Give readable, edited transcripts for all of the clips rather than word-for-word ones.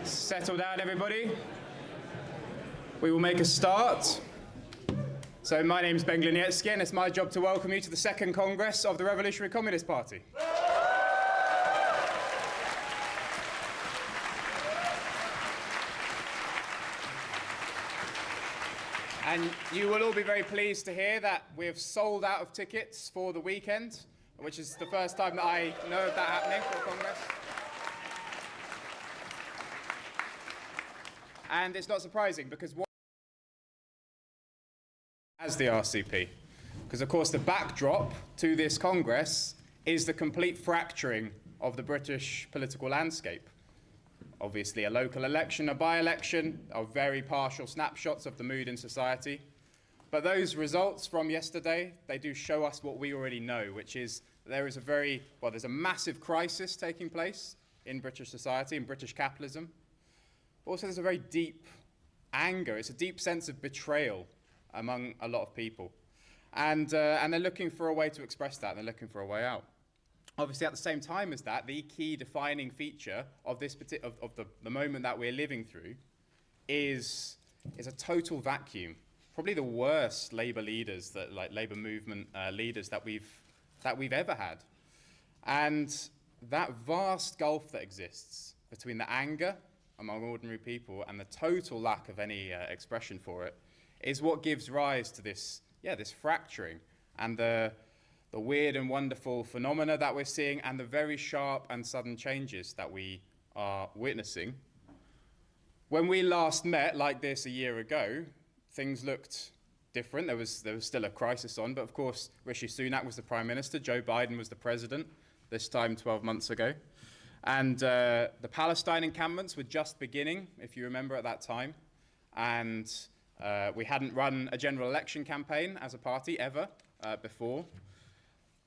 Settle down, everybody. We will make a start. So my name is Ben Glinietsky, and it's my job to welcome you to the second Congress of the Revolutionary Communist Party. And you will all be very pleased to hear that we've sold out of tickets for the weekend, which is the first time that I know of that happening for a Congress. And it's not surprising, because what as the RCP? Because, of course, the backdrop to this Congress is the complete fracturing of the British political landscape. Obviously, a local election, a by-election, are very partial snapshots of the mood in society. But those results from yesterday, they do show us what we already know, which is there's a massive crisis taking place in British society, in British capitalism. Also, there's a very deep anger. It's a deep sense of betrayal among a lot of people. And they're looking for a way to express that. They're looking for a way out. Obviously, at the same time as that, the key defining feature of this the moment that we're living through is a total vacuum. Probably the worst Labour leaders, Labour movement leaders that we've ever had. And that vast gulf that exists between the anger among ordinary people and the total lack of any expression for it is what gives rise to this fracturing and the weird and wonderful phenomena that we're seeing and the very sharp and sudden changes that we are witnessing. When we last met like this a year ago, things looked different. There was still a crisis on, but of course Rishi Sunak was the Prime Minister, Joe Biden was the President, this time 12 months ago. And the Palestine encampments were just beginning, if you remember, at that time. And we hadn't run a general election campaign as a party ever before.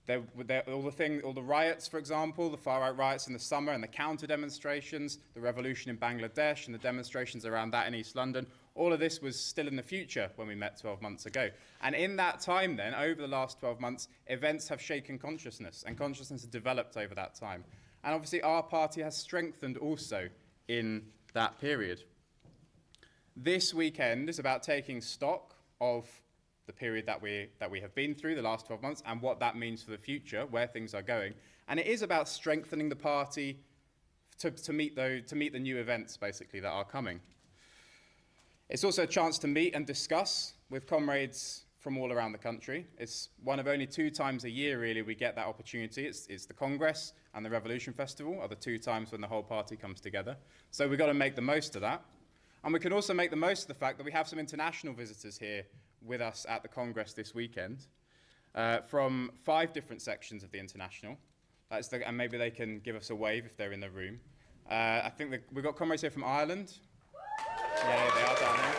All the riots, for example, the far-right riots in the summer and the counter-demonstrations, the revolution in Bangladesh and the demonstrations around that in East London, all of this was still in the future when we met 12 months ago. And in that time then, over the last 12 months, events have shaken consciousness, and consciousness has developed over that time. And obviously our party has strengthened also in that period. This weekend is about taking stock of the period that we have been through, the last 12 months, and what that means for the future, where things are going. And it is about strengthening the party to meet the new events, basically, that are coming. It's also a chance to meet and discuss with comrades from all around the country. It's one of only 2 times a year, really, we get that opportunity. It's the Congress and the Revolution Festival are the 2 times when the whole party comes together. So we've got to make the most of that. And we can also make the most of the fact that we have some international visitors here with us at the Congress this weekend from 5 different sections of the International. And maybe they can give us a wave if they're in the room. I think we've got comrades here from Ireland. Yeah, they are down there.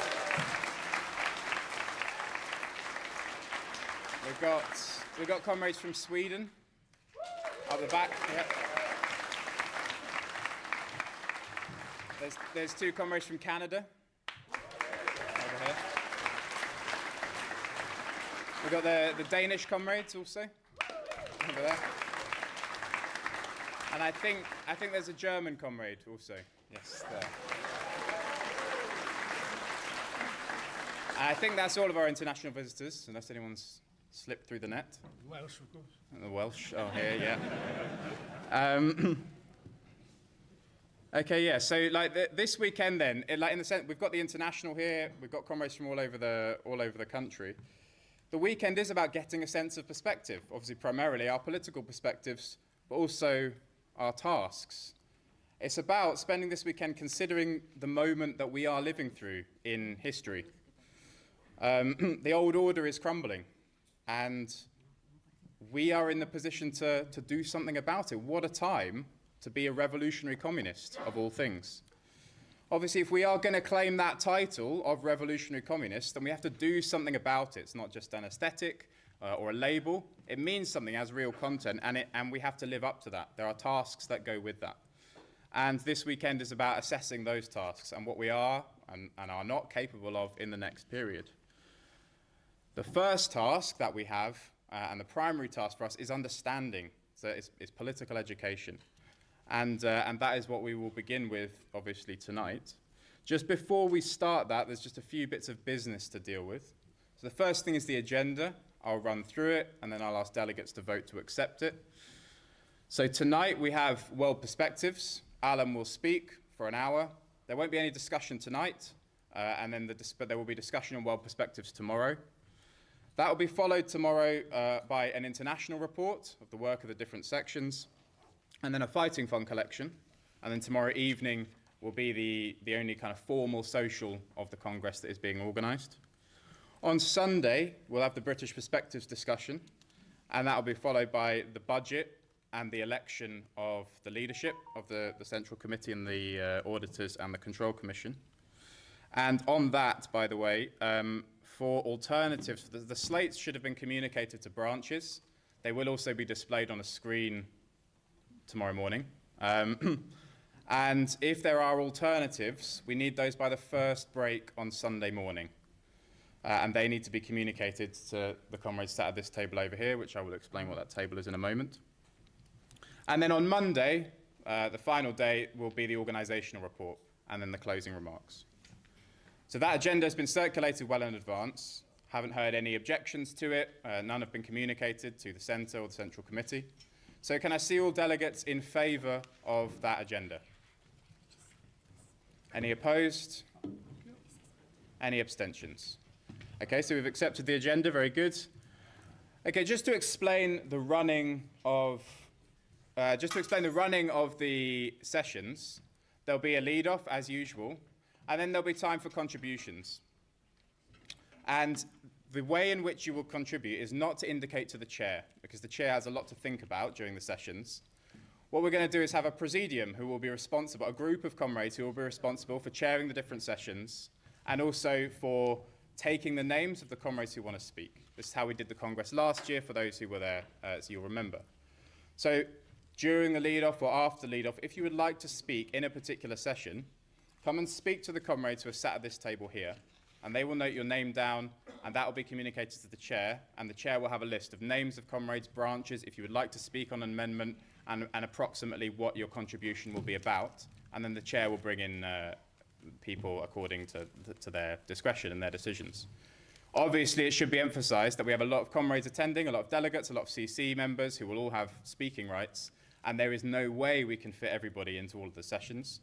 We've got comrades from Sweden up the back. Yeah. There's 2 comrades from Canada over here. We've got the Danish comrades also over there. And I think there's a German comrade also. Yes, there. And I think that's all of our international visitors, unless anyone's slipped through the net. Welsh, of course. And the Welsh, here, yeah. Okay, yeah. So, this weekend, then, in the sense, we've got the international here. We've got comrades from all over the country. The weekend is about getting a sense of perspective. Obviously, primarily our political perspectives, but also our tasks. It's about spending this weekend considering the moment that we are living through in history. The old order is crumbling, and we are in the position to do something about it. What a time to be a revolutionary communist, of all things. Obviously, if we are going to claim that title of revolutionary communist, then we have to do something about it. It's not just an aesthetic or a label. It means something as real content, and we have to live up to that. There are tasks that go with that. And this weekend is about assessing those tasks and what we are and are not capable of in the next period. The first task that we have, and the primary task for us, is understanding. So it's political education. and that is what we will begin with, obviously, tonight. Just before we start that, there's just a few bits of business to deal with. So the first thing is the agenda. I'll run through it, and then I'll ask delegates to vote to accept it. So tonight we have World Perspectives. Alan will speak for an hour. There won't be any discussion tonight, but there will be discussion on World Perspectives tomorrow. That will be followed tomorrow by an international report of the work of the different sections, and then a fighting fund collection. And then tomorrow evening will be the only kind of formal social of the Congress that is being organised. On Sunday, we'll have the British Perspectives discussion, and that will be followed by the budget and the election of the leadership of the Central Committee and the auditors and the Control Commission. And on that, by the way, for alternatives, the slates should have been communicated to branches. They will also be displayed on a screen tomorrow morning. And if there are alternatives, we need those by the first break on Sunday morning. And they need to be communicated to the comrades sat at this table over here, which I will explain what that table is in a moment. And then on Monday, the final day, will be the organisational report and then the closing remarks. So that agenda has been circulated well in advance. Haven't heard any objections to it. None have been communicated to the Centre or the Central Committee. So can I see all delegates in favour of that agenda? Any opposed? Any abstentions? Okay, so we've accepted the agenda. Very good. Okay, just to explain the running of the sessions, there'll be a lead-off as usual, and then there'll be time for contributions. And the way in which you will contribute is not to indicate to the chair, because the chair has a lot to think about during the sessions. What we're going to do is have a presidium who will be responsible, a group of comrades who will be responsible for chairing the different sessions, and also for taking the names of the comrades who want to speak. This is how we did the Congress last year, for those who were there, so you'll remember. So during the lead-off or after the lead-off, if you would like to speak in a particular session, come and speak to the comrades who are sat at this table here, and they will note your name down, and that will be communicated to the chair, and the chair will have a list of names of comrades, branches, if you would like to speak on an amendment, and approximately what your contribution will be about, and then the chair will bring in people according to their discretion and their decisions. Obviously, it should be emphasised that we have a lot of comrades attending, a lot of delegates, a lot of CC members who will all have speaking rights, and there is no way we can fit everybody into all of the sessions.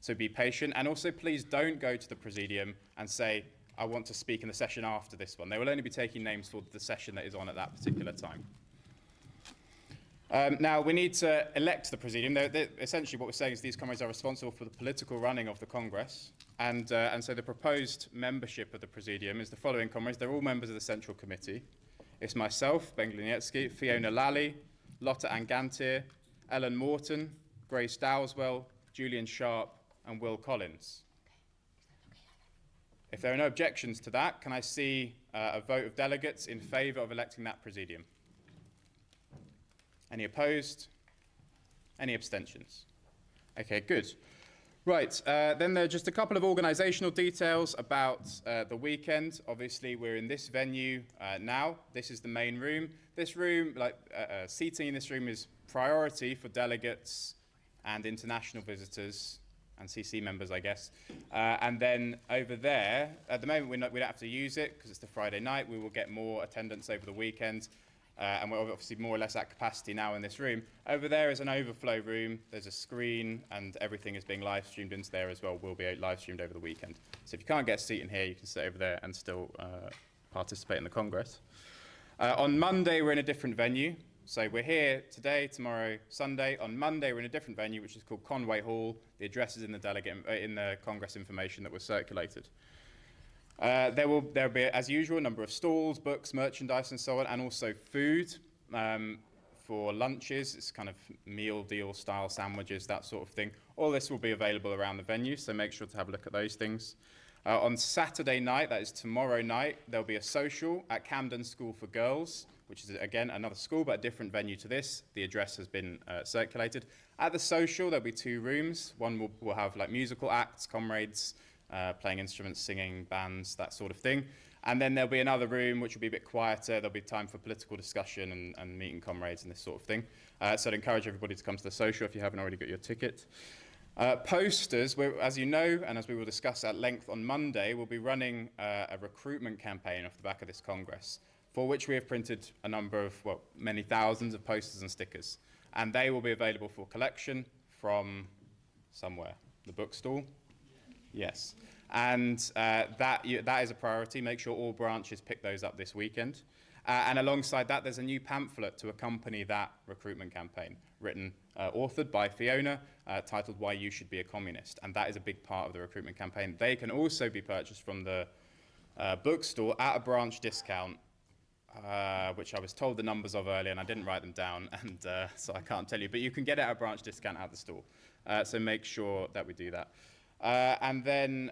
So be patient, and also please don't go to the Presidium and say, I want to speak in the session after this one. They will only be taking names for the session that is on at that particular time. Now, we need to elect the Presidium. Essentially, what we're saying is these comrades are responsible for the political running of the Congress, and so the proposed membership of the Presidium is the following comrades. They're all members of the Central Committee. It's myself, Ben Glinietsky, Fiona Lally, Lotta Angantyr, Ellen Morton, Grace Dowswell, Julian Sharp, and Will Collins. If there are no objections to that, can I see a vote of delegates in favour of electing that Presidium? Any opposed? Any abstentions? Okay, good. Right, then there are just a couple of organisational details about the weekend. Obviously, we're in this venue now. This is the main room. This room, seating in this room is priority for delegates and international visitors and CC members, I guess. And then over there, at the moment, we don't have to use it because it's the Friday night. We will get more attendance over the weekend. And we're obviously more or less at capacity now in this room. Over there is an overflow room. There's a screen, and everything is being live streamed into there as well. Will be live streamed over the weekend. So if you can't get a seat in here, you can sit over there and still participate in the Congress. On Monday, we're in a different venue. So we're here today, tomorrow, Sunday. On Monday, we're in a different venue, which is called Conway Hall. The address is in the Congress information that was circulated. There will be, as usual, a number of stalls, books, merchandise, and so on, and also food for lunches. It's kind of meal deal style sandwiches, that sort of thing. All this will be available around the venue, so make sure to have a look at those things. On Saturday night, that is tomorrow night, there'll be a social at Camden School for Girls, which is, again, another school, but a different venue to this. The address has been circulated. At the social, there'll be two rooms. One will have like musical acts, comrades, playing instruments, singing, bands, that sort of thing. And then there'll be another room which will be a bit quieter. There'll be time for political discussion and meeting comrades and this sort of thing. So I'd encourage everybody to come to the social if you haven't already got your ticket. Posters, as you know, and as we will discuss at length on Monday, we'll be running a recruitment campaign off the back of this Congress, for which we have printed a number of, well, many thousands of posters and stickers. And they will be available for collection from somewhere. The bookstall? Yes. And that is a priority. Make sure all branches pick those up this weekend. And alongside that, there's a new pamphlet to accompany that recruitment campaign, authored by Fiona, titled Why You Should Be a Communist. And that is a big part of the recruitment campaign. They can also be purchased from the bookstore at a branch discount, which I was told the numbers of earlier, and I didn't write them down, and so I can't tell you. But you can get it at a branch discount at the store. So make sure that we do that. And then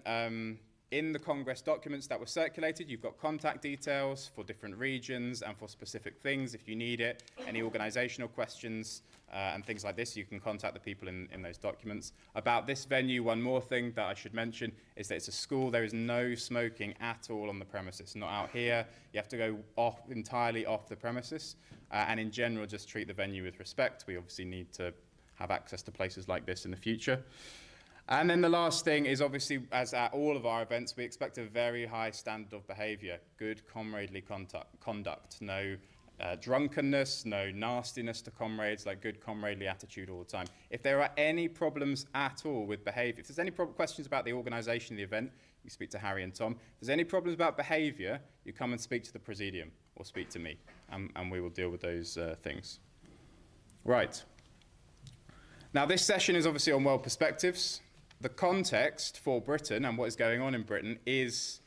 in the Congress documents that were circulated, you've got contact details for different regions and for specific things if you need it. Any organizational questions and things like this, you can contact the people in those documents. About this venue, one more thing that I should mention is that it's a school. There is no smoking at all on the premises, not out here. You have to go entirely off the premises. And in general, just treat the venue with respect. We obviously need to have access to places like this in the future. And then the last thing is, obviously, as at all of our events, we expect a very high standard of behaviour, good comradely conduct, no drunkenness, no nastiness to comrades, like good comradely attitude all the time. If there are any problems at all with behaviour, if there's any questions about the organisation of the event, you speak to Harry and Tom. If there's any problems about behaviour, you come and speak to the Presidium or speak to me, and we will deal with those things. Right. Now, this session is obviously on world perspectives. The context for Britain and what is going on in Britain is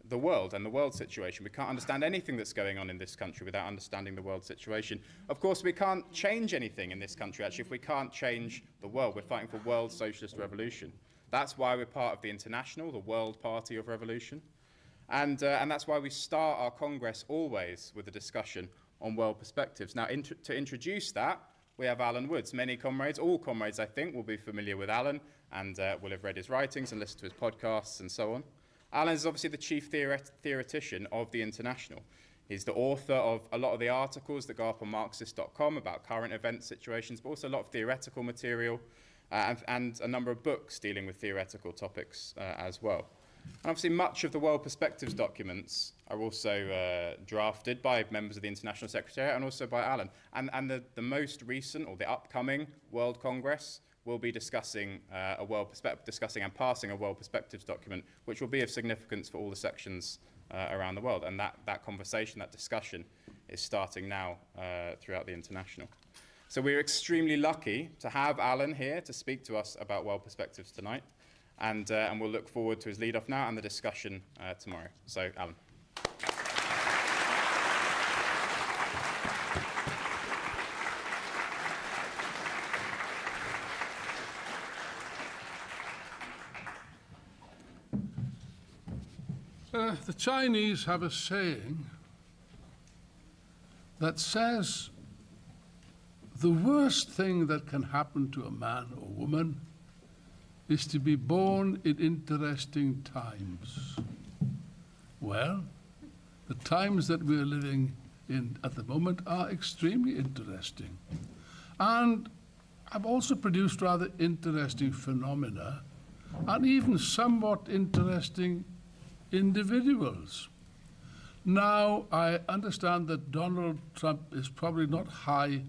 the world and the world situation. We can't understand anything that's going on in this country without understanding the world situation. Of course, we can't change anything in this country, actually, if we can't change the world. We're fighting for world socialist revolution. That's why we're part of the International, the World Party of Revolution. And that's why we start our Congress always with a discussion on world perspectives. Now, to introduce that, we have Alan Woods. Many comrades, all comrades, I think, will be familiar with Alan and will have read his writings and listened to his podcasts and so on. Alan is obviously the chief theoretician of the International. He's the author of a lot of the articles that go up on Marxist.com about current event situations, but also a lot of theoretical material and a number of books dealing with theoretical topics as well. And obviously much of the World Perspectives documents are also drafted by members of the International Secretariat and also by Alan. And the most recent, or the upcoming World Congress, will be discussing and passing a World Perspectives document, which will be of significance for all the sections around the world. And that conversation, that discussion, is starting now throughout the International. So we're extremely lucky to have Alan here to speak to us about World Perspectives tonight. And we'll look forward to his lead-off now and the discussion tomorrow. So, Alan. The Chinese have a saying that says the worst thing that can happen to a man or woman is to be born in interesting times. Well, the times that we're living in at the moment are extremely interesting. And have also produced rather interesting phenomena and even somewhat interesting individuals. Now, I understand that Donald Trump is probably not high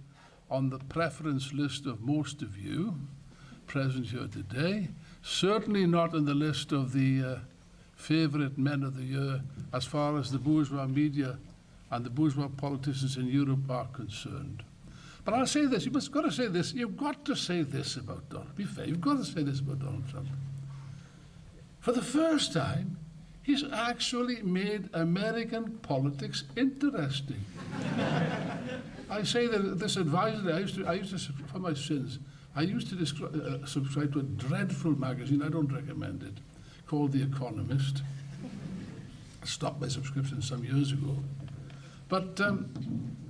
on the preference list of most of you present here today, certainly not in the list of the favorite men of the year as far as the bourgeois media and the bourgeois politicians in Europe are concerned. But I'll say this, you've got to say this about Donald, be fair, you've got to say this about Donald Trump. For the first time, he's actually made American politics interesting. I say that this advisedly, I used to, for my sins, I used to subscribe to a dreadful magazine, I don't recommend it, called The Economist. I stopped my subscription some years ago. But there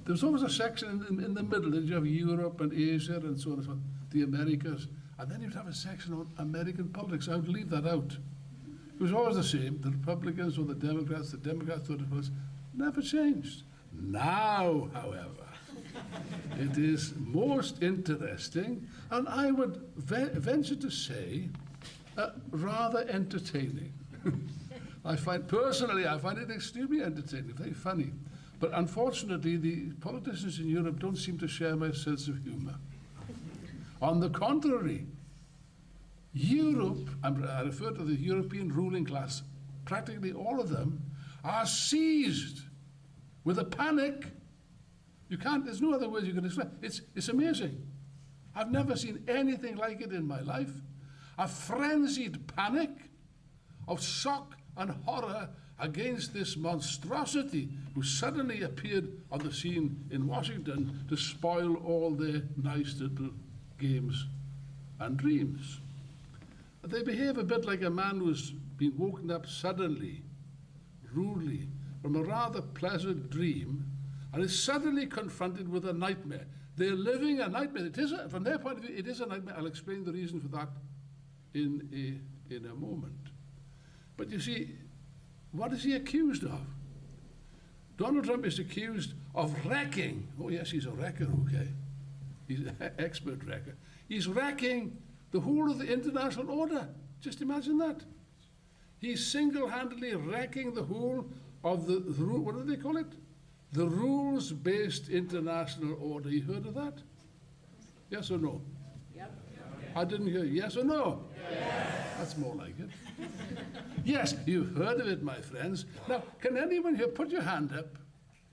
was always a section in the middle, that you have Europe and Asia and so on and so on, the Americas, and then you'd have a section on American politics. I would leave that out, It was always the same. The Republicans or the Democrats or the Republicans. Never changed. Now, however, it is most interesting, and I would venture to say, rather entertaining. Personally, I find it extremely entertaining, very funny. But unfortunately, the politicians in Europe don't seem to share my sense of humor. On the contrary, Europe, I refer to the European ruling class, practically all of them are seized with a panic. There's no other words you can describe. It's amazing. I've never seen anything like it in my life. A frenzied panic of shock and horror against this monstrosity who suddenly appeared on the scene in Washington to spoil all their nice little games and dreams. They behave a bit like a man who's been woken up suddenly, rudely, from a rather pleasant dream and is suddenly confronted with a nightmare. They're living a nightmare. From their point of view, it is a nightmare. I'll explain the reason for that in a moment. But you see, what is he accused of? Donald Trump is accused of wrecking. Oh yes, he's a wrecker, okay. He's an expert wrecker. He's wrecking the whole of the international order. Just imagine that. He's single-handedly wrecking the whole of the what do they call it? The rules-based international order. You heard of that? Yes or no? Yep. I didn't hear yes or no? Yes. That's more like it. Yes, you've heard of it, my friends. Now, can anyone here, put your hand up,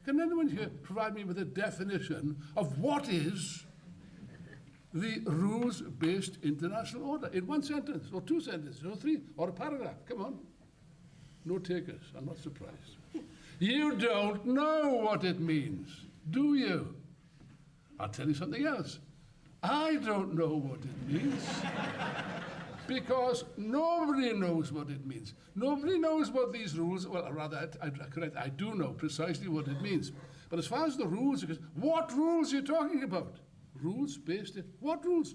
can anyone here provide me with a definition of what is the rules-based international order in one sentence, or two sentences, or three, or a paragraph? Come on. No takers, I'm not surprised. You don't know what it means, do you? I'll tell you something else. I don't know what it means. Because nobody knows what it means. Nobody knows what these rules, well, rather, I do know precisely what it means. But as far as the rules are concerned, what rules are you talking about? Rules based, what rules?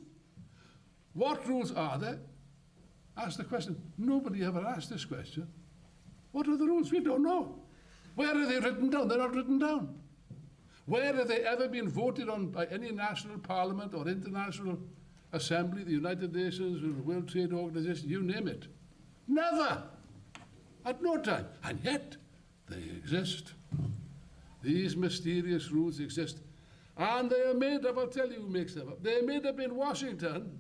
What rules are there? Ask the question. Nobody ever asked this question. What are the rules? We don't know. Where are they written down? They're not written down. Where have they ever been voted on by any national parliament or international assembly, the United Nations, or the World Trade Organization, you name it? Never. At no time. And yet, they exist. These mysterious rules exist. And they are made up, I'll tell you who makes them up. They are made up in Washington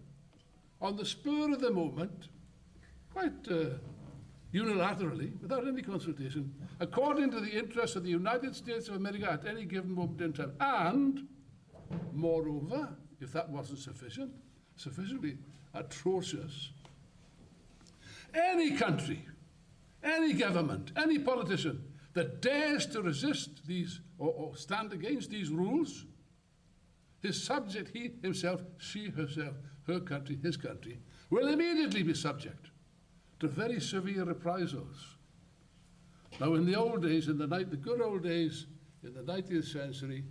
on the spur of the moment, quite unilaterally, without any consultation, according to the interests of the United States of America at any given moment in time. And, moreover, if that wasn't sufficiently atrocious, any country, any government, any politician that dares to resist these or stand against these rules is subject, he himself, she herself, her country, his country, will immediately be subject to very severe reprisals. Now, in the old days, the good old days, in the 19th century,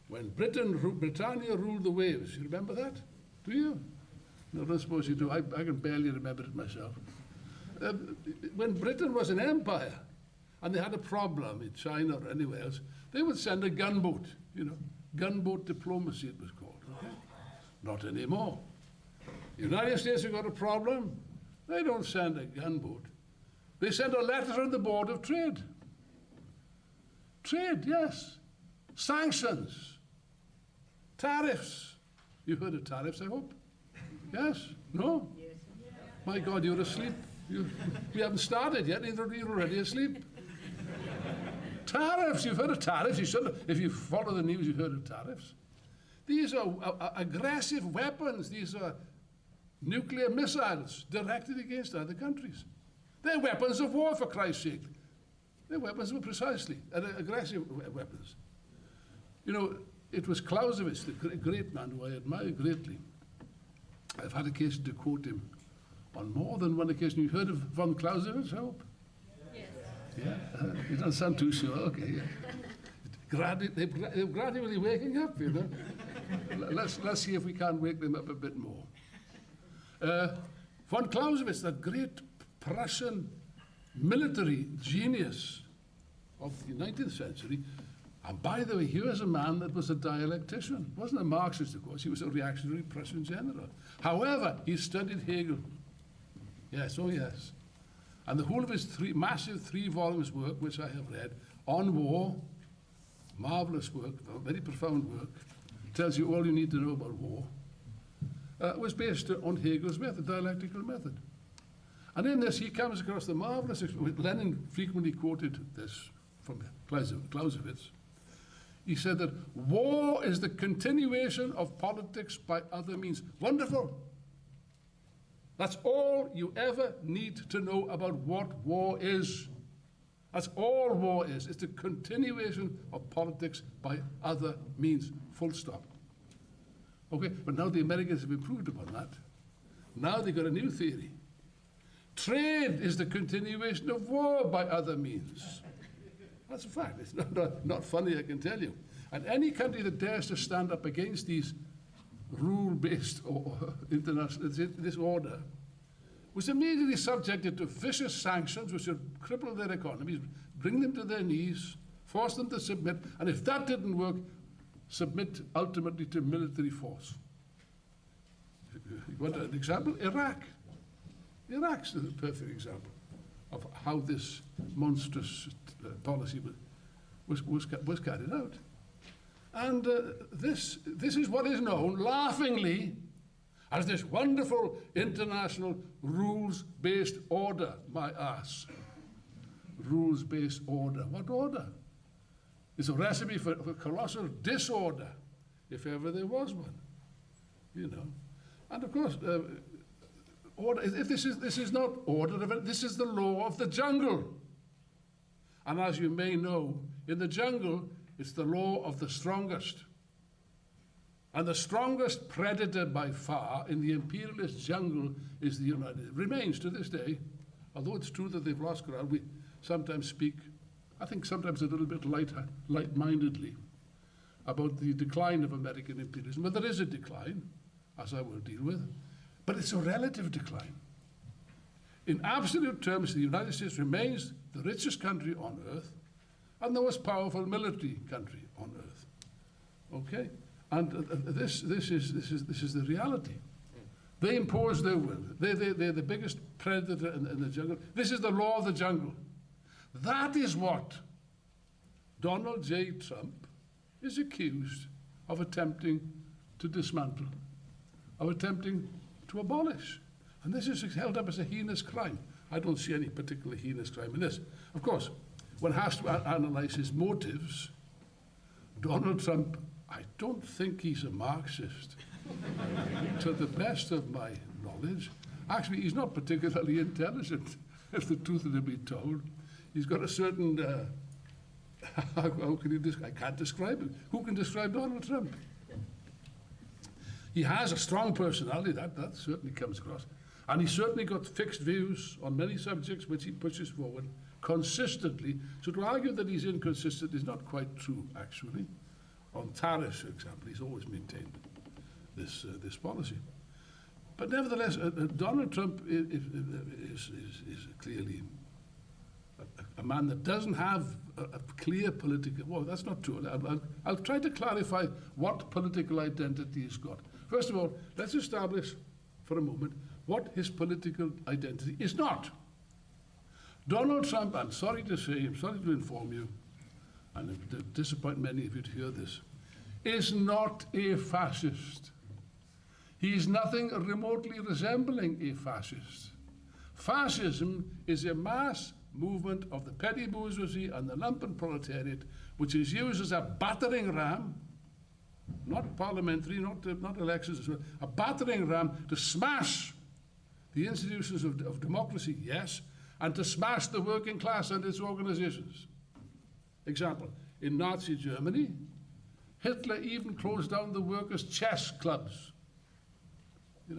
when Britannia ruled the waves, you remember that? Do you? No, I don't suppose you do. I can barely remember it myself. When Britain was an empire, and they had a problem in China or anywhere else, they would send a gunboat, gunboat diplomacy it was called, okay? Not anymore. The United States have got a problem. They don't send a gunboat. They send a letter from the Board of Trade. Trade, yes. Sanctions. Tariffs. You've heard of tariffs, I hope? Yes? No? Yes. My God, you're asleep. We haven't started yet, you're already asleep. Tariffs, you've heard of tariffs. You should, if you follow the news, you've heard of tariffs. These are aggressive weapons. These are nuclear missiles directed against other countries. They're weapons of war, for Christ's sake. They're weapons of precisely, aggressive weapons. It was Clausewitz, the great man who I admire greatly. I've had occasion to quote him on more than one occasion. You've heard of von Clausewitz, I hope? Yes. Yeah? You don't sound too sure. Okay. Yeah. They're gradually waking up, Let's see if we can wake them up a bit more. Von Clausewitz, that great Prussian military genius of the 19th century. And by the way, he was a man that was a dialectician. He wasn't a Marxist, of course. He was a reactionary Prussian general. However, he studied Hegel. Yes, oh yes. And the whole of his massive 3 volumes work, which I have read, on war, marvelous work, very profound work, tells you all you need to know about war, was based on Hegel's method, dialectical method. And in this, he comes across the marvelous, Lenin frequently quoted this from Clausewitz. He said that war is the continuation of politics by other means. Wonderful. That's all you ever need to know about what war is. That's all war is. It's the continuation of politics by other means. Full stop. Okay, but now the Americans have improved upon that. Now they've got a new theory. Trade is the continuation of war by other means. That's a fact. It's not funny, I can tell you. And any country that dares to stand up against these rule-based or international this order was immediately subjected to vicious sanctions which would cripple their economies, bring them to their knees, force them to submit, and if that didn't work, submit ultimately to military force. You want an example? Iraq. Iraq's a perfect example of how this monstrous policy was carried out. And this is what is known laughingly as this wonderful international rules-based order, my ass. Rules-based order. What order? It's a recipe for colossal disorder, if ever there was one. You know. And of course, order, if this is not order, this is the law of the jungle. And as you may know, in the jungle, it's the law of the strongest. And the strongest predator by far in the imperialist jungle is the United States. Remains to this day, although it's true that they've lost ground, we sometimes speak, I think sometimes a little bit light-mindedly, about the decline of American imperialism. But there is a decline, as I will deal with, but it's a relative decline. In absolute terms, the United States remains the richest country on earth and the most powerful military country on earth. Okay? And this is the reality. They impose their will. They're the biggest predator in the jungle. This is the law of the jungle. That is what Donald J. Trump is accused of attempting to dismantle, of attempting to abolish. And this is held up as a heinous crime. I don't see any particular heinous crime in this. Of course, one has to analyze his motives. Donald Trump, I don't think he's a Marxist, to the best of my knowledge. Actually, he's not particularly intelligent, if the truth is to be told. He's got a certain, how can you describe? I can't describe it. Who can describe Donald Trump? He has a strong personality, that certainly comes across. And he's certainly got fixed views on many subjects which he pushes forward consistently. So to argue that he's inconsistent is not quite true, actually. On tariffs, for example, he's always maintained this policy. But nevertheless, Donald Trump is clearly a man that doesn't have a clear political, well, that's not true. I'll try to clarify what political identity he's got. First of all, let's establish for a moment what his political identity is not. Donald Trump, I'm sorry to say, I'm sorry to inform you, and it will disappoint many of you to hear this, is not a fascist. He is nothing remotely resembling a fascist. Fascism is a mass movement of the petty bourgeoisie and the lumpen proletariat, which is used as a battering ram, not parliamentary, not elections, a battering ram to smash the institutions of democracy, yes, and to smash the working class and its organizations. Example, in Nazi Germany, Hitler even closed down the workers' chess clubs.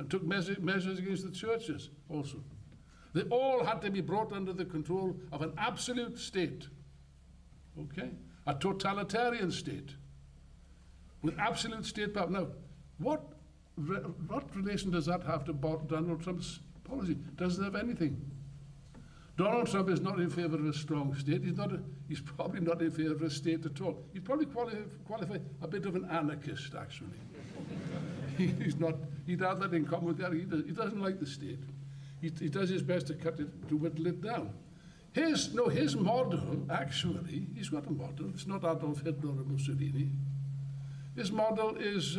Took measures against the churches also. They all had to be brought under the control of an absolute state, okay? A totalitarian state with absolute state power. Now, what relation does that have to Donald Trump's policy? Doesn't have anything. Donald Trump is not in favor of a strong state. He's probably not in favor of a state at all. He'd probably qualify a bit of an anarchist, actually. He'd have that in common with that. He doesn't like the state. He does his best to whittle it down. His model, actually, he's got a model. It's not Adolf Hitler or Mussolini. His model is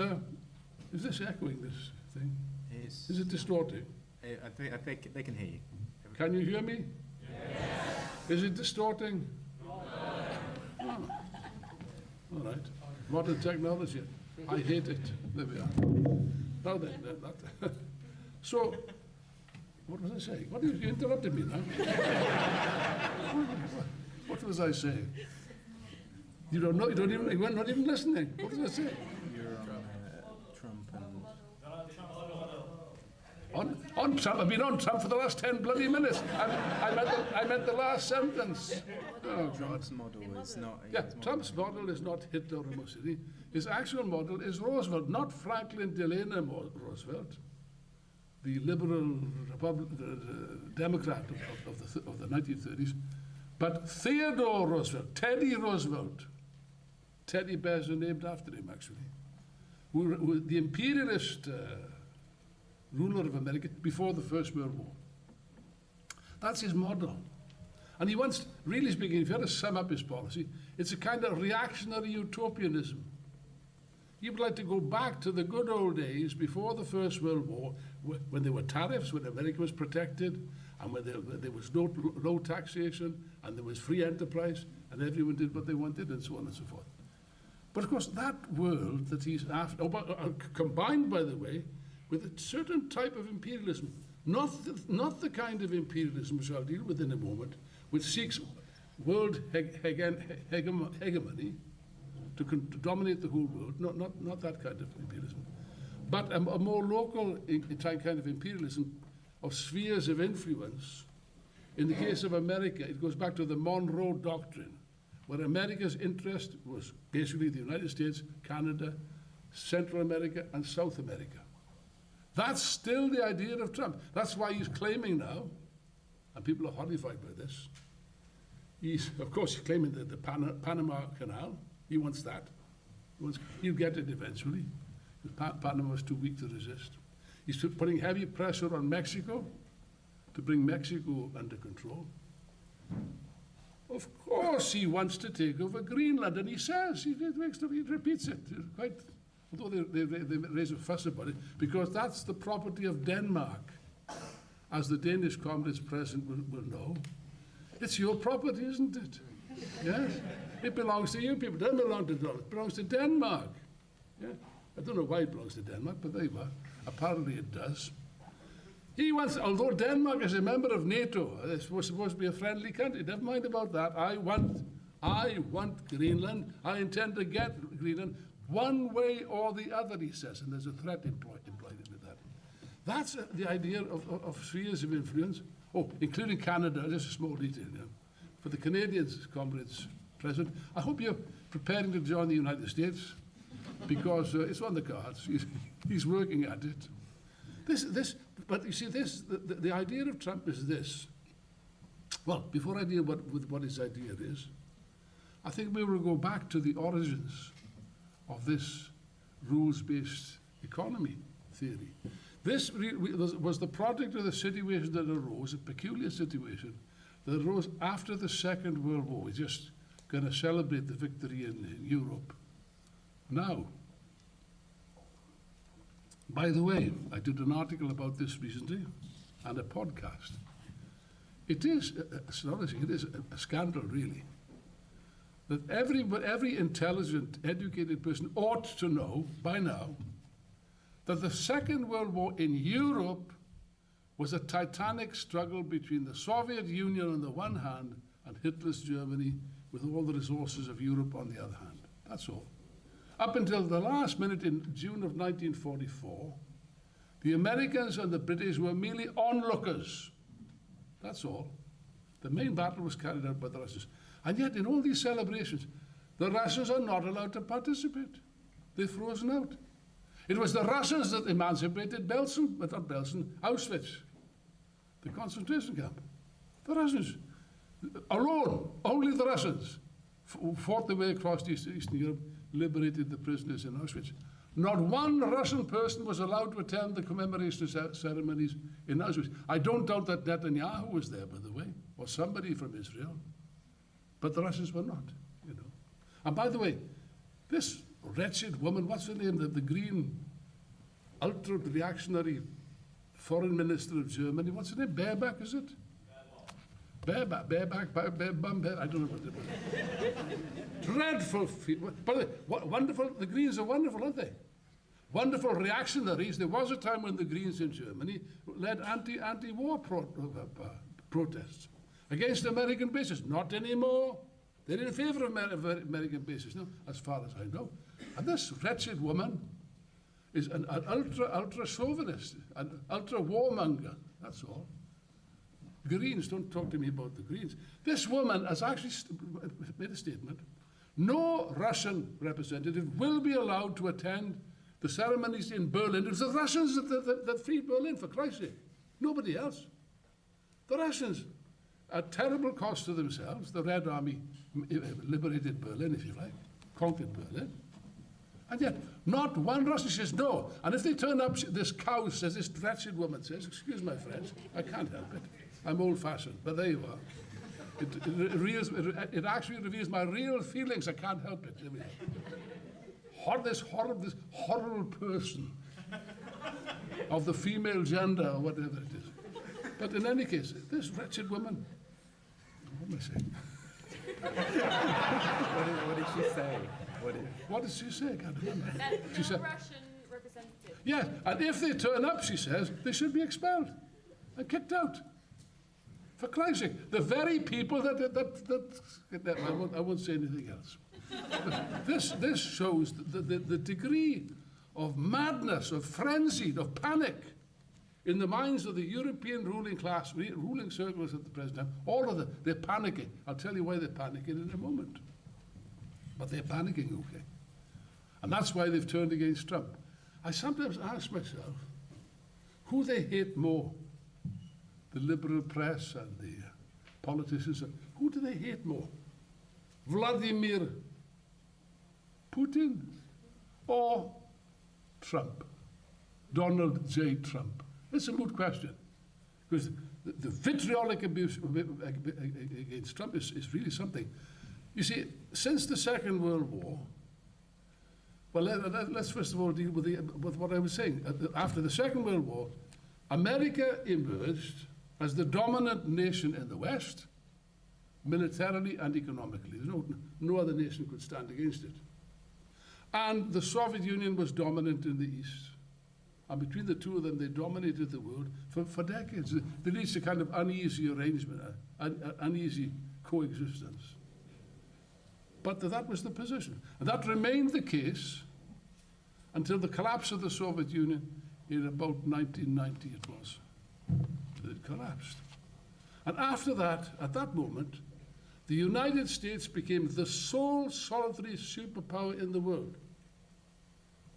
this echoing, this thing? Is it distorting? I think they can hear you. Can you hear me? Yes. Is it distorting? No. Oh. All right. Modern technology. I hate it. There we are. Now then, so, what was I saying? You interrupted me now. What was I saying? You don't know. You were not even listening. What was I saying? You're Trump and... On Trump. I've been on Trump for the last 10 bloody minutes. I meant the last sentence. Oh, God. Trump's model is not... Yeah, Trump's model is not Hitler or Mussolini. His actual model is Roosevelt, not Franklin Delano Roosevelt, the liberal Democrat of the 1930s, but Theodore Roosevelt, Teddy Roosevelt. Teddy bears are named after him, actually. Who the imperialist ruler of America before the First World War. That's his model. And he wants, really speaking, if you had to sum up his policy, it's a kind of reactionary utopianism. He would like to go back to the good old days before the First World War, when there were tariffs, when America was protected, and when there was no taxation, and there was free enterprise, and everyone did what they wanted, and so on and so forth. But of course, that world that he's after, combined, by the way, with a certain type of imperialism, not the kind of imperialism which I'll deal with in a moment, which seeks world hegemony to dominate the whole world, not that kind of imperialism, but a more local kind of imperialism of spheres of influence. In the case of America, it goes back to the Monroe Doctrine, where America's interest was basically the United States, Canada, Central America, and South America. That's still the idea of Trump. That's why he's claiming now, and people are horrified by this, of course, he's claiming the Panama Canal. He wants that. He'll get it eventually. Panama was too weak to resist. He's putting heavy pressure on Mexico to bring Mexico under control. Of course, he wants to take over Greenland, and he says, he repeats it, although they raise a fuss about it, because that's the property of Denmark, as the Danish Communist President will know. It's your property, isn't it? Yes? It belongs to you people. It doesn't belong to Donald. It belongs to Denmark. Yeah? I don't know why it belongs to Denmark, but there you are. Apparently it does. He wants, although Denmark is a member of NATO, it's supposed to be a friendly country. Never mind about that. I want Greenland. I intend to get Greenland one way or the other, he says, and there's a threat implied with that. That's the idea of spheres of influence. Oh, including Canada, just a small detail. Yeah. For the Canadians, comrades present, I hope you're preparing to join the United States, because it's on the cards. He's working at it. But you see, the idea of Trump is this. Well, before I deal with what his idea is, I think we will go back to the origins of this rules-based economy theory. This was the product of the situation that arose, a peculiar situation, that arose after the Second World War. We're just going to celebrate the victory in Europe now. By the way, I did an article about this recently and a podcast. It is astonishing, it is a scandal really, that every intelligent, educated person ought to know by now that the Second World War in Europe was a titanic struggle between the Soviet Union on the one hand and Hitler's Germany with all the resources of Europe on the other hand. That's all. Up until the last minute in June of 1944, the Americans and the British were merely onlookers. That's all. The main battle was carried out by the Russians. And yet, in all these celebrations, the Russians are not allowed to participate. They're frozen out. It was the Russians that emancipated Auschwitz, the concentration camp. The Russians, alone, only the Russians, fought their way across Eastern Europe, liberated the prisoners in Auschwitz. Not one Russian person was allowed to attend the commemoration ceremonies in Auschwitz. I don't doubt that Netanyahu was there, by the way, or somebody from Israel, but the Russians were not, you know. And by the way, this wretched woman, what's her name, the green, ultra-reactionary foreign minister of Germany, what's her name, Baerbock, is it? Baerbock, I don't know what it was. Dreadful, by the way, wonderful, the Greens are wonderful, aren't they? Wonderful reactionaries. There was a time when the Greens in Germany led anti-war protests against American bases. Not anymore. They're in favor of American bases now, as far as I know. And this wretched woman is an ultra chauvinist, an ultra warmonger. That's all. Greens, don't talk to me about the Greens. This woman has actually made a statement. No Russian representative will be allowed to attend the ceremonies in Berlin. It was the Russians that freed Berlin, for Christ's sake. Nobody else. The Russians, at terrible cost to themselves, the Red Army liberated Berlin, if you like, conquered Berlin. And yet, not one Russian says no. And if they turn up, this cow says, this wretched woman says, excuse my French, I can't help it. I'm old-fashioned, but there you are. It actually reveals my real feelings. I can't help it. This horrible person of the female gender, or whatever it is. But in any case, this wretched woman, what am I saying? What did she say? What did she say? I can't remember. She said, Russian representative. yes, and if they turn up, she says, they should be expelled and kicked out. For Christ's sake, the very people I won't say anything else. This shows the degree of madness, of frenzy, of panic in the minds of the European ruling class, ruling circles at the present time. All of them, they're panicking. I'll tell you why they're panicking in a moment. But they're panicking, okay? And that's why they've turned against Trump. I sometimes ask myself, who they hate more? The liberal press and the politicians, who do they hate more? Vladimir Putin or Trump? Donald J. Trump? It's a moot question. Because the vitriolic abuse against Trump is really something. You see, since the Second World War, well, let's first of all deal with what I was saying. After the Second World War, America emerged as the dominant nation in the West, militarily and economically. No other nation could stand against it. And the Soviet Union was dominant in the East. And between the two of them, they dominated the world for decades. They reached a kind of uneasy arrangement, uneasy coexistence. But that was the position. And that remained the case until the collapse of the Soviet Union in about 1990 it was. It collapsed. And after that, at that moment, the United States became the sole solitary superpower in the world.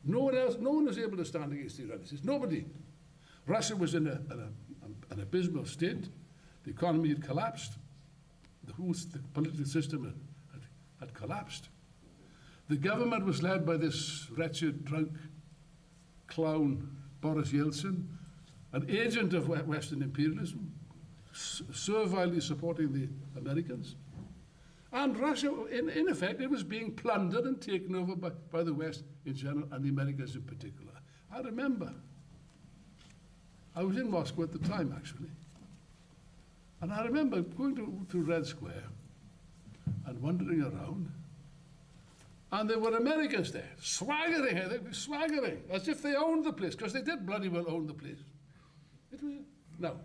No one was able to stand against the United States. Nobody. Russia was in an abysmal state. The economy had collapsed. The political system had collapsed. The government was led by this wretched, drunk clown, Boris Yeltsin, an agent of Western imperialism, servilely supporting the Americans. And Russia, in effect, it was being plundered and taken over by the West in general, and the Americans in particular. I remember, I was in Moscow at the time, actually. And I remember going to Red Square and wandering around, and there were Americans there, swaggering, as if they owned the place, because they did bloody well own the place. Now,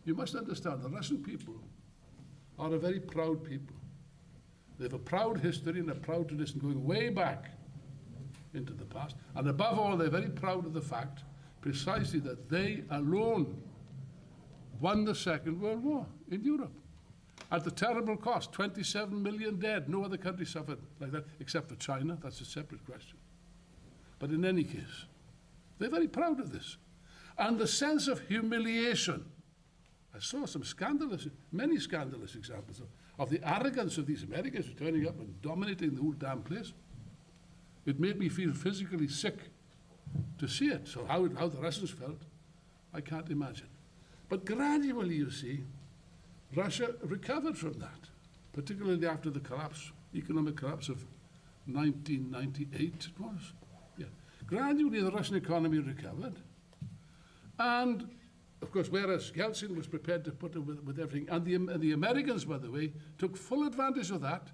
you must understand, the Russian people are a very proud people. They have a proud history and a proud tradition going way back into the past. And above all, they're very proud of the fact, precisely, that they alone won the Second World War in Europe. At the terrible cost, 27 million dead. No other country suffered like that, except for China. That's a separate question. But in any case, they're very proud of this. And the sense of humiliation I saw many scandalous examples of the arrogance of these Americans who are turning up and dominating the whole damn place. It made me feel physically sick to see it. So how the Russians felt, I can't imagine. But gradually, you see, Russia recovered from that, particularly after the economic collapse of 1998, it was. Yeah. Gradually, the Russian economy recovered. And, of course, whereas Yeltsin was prepared to put up with everything, and the Americans, by the way, took full advantage of that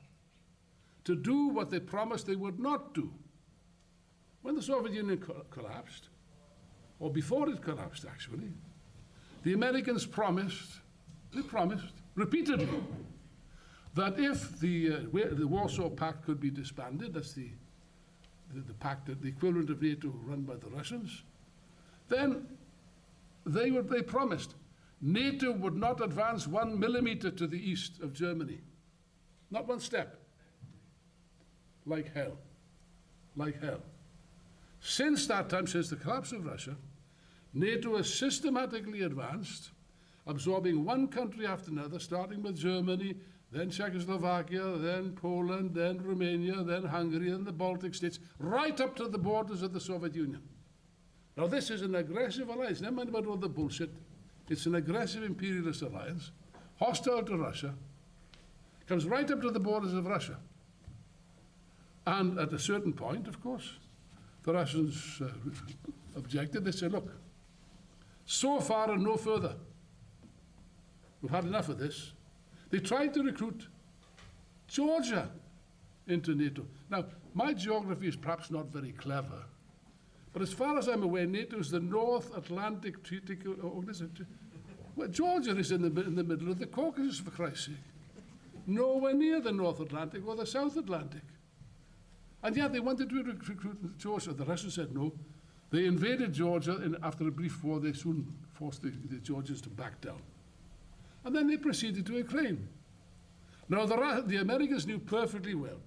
to do what they promised they would not do. When the Soviet Union collapsed, or before it collapsed, actually, the Americans promised repeatedly, that if the Warsaw Pact could be disbanded, that's the pact, the equivalent of NATO run by the Russians, then they promised NATO would not advance 1 millimeter to the east of Germany. Not one step. Like hell. Like hell. Since that time, since the collapse of Russia, NATO has systematically advanced, absorbing one country after another, starting with Germany, then Czechoslovakia, then Poland, then Romania, then Hungary, and the Baltic states, right up to the borders of the Soviet Union. Now, this is an aggressive alliance. Never mind about all the bullshit. It's an aggressive imperialist alliance, hostile to Russia, comes right up to the borders of Russia. And at a certain point, of course, the Russians objected. They said, look, so far and no further. We've had enough of this. They tried to recruit Georgia into NATO. Now, my geography is perhaps not very clever, but as far as I'm aware, NATO is the North Atlantic Treaty Organization. Well, Georgia is in the middle of the Caucasus, for Christ's sake. Nowhere near the North Atlantic or the South Atlantic. And yet they wanted to recruit Georgia. The Russians said no. They invaded Georgia, and after a brief war, they soon forced the Georgians to back down. And then they proceeded to Ukraine. Now, the Americans knew perfectly well,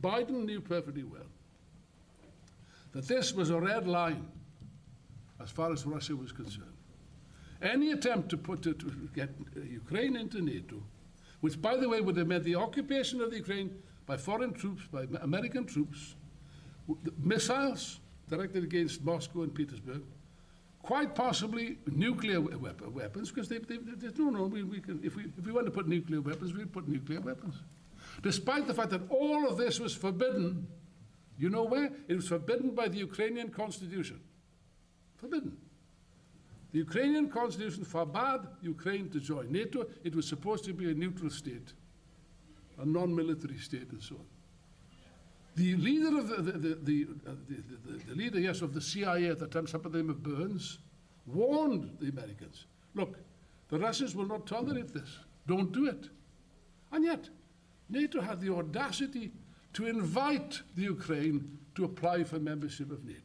Biden knew perfectly well, that this was a red line as far as Russia was concerned. Any attempt to get Ukraine into NATO, which, by the way, would have meant the occupation of the Ukraine by foreign troops, by American troops, missiles directed against Moscow and Petersburg, quite possibly nuclear weapons, because we can, if we want to put nuclear weapons, we'd put nuclear weapons. Despite the fact that all of this was forbidden, you know where? It was forbidden by the Ukrainian constitution. Forbidden. The Ukrainian constitution forbade Ukraine to join NATO. It was supposed to be a neutral state, a non-military state, and so on. The leader of the leader, yes, of the CIA at the time, some of them of Burns, warned the Americans, look, the Russians will not tolerate this. Don't do it. And yet, NATO had the audacity to invite the Ukraine to apply for membership of NATO.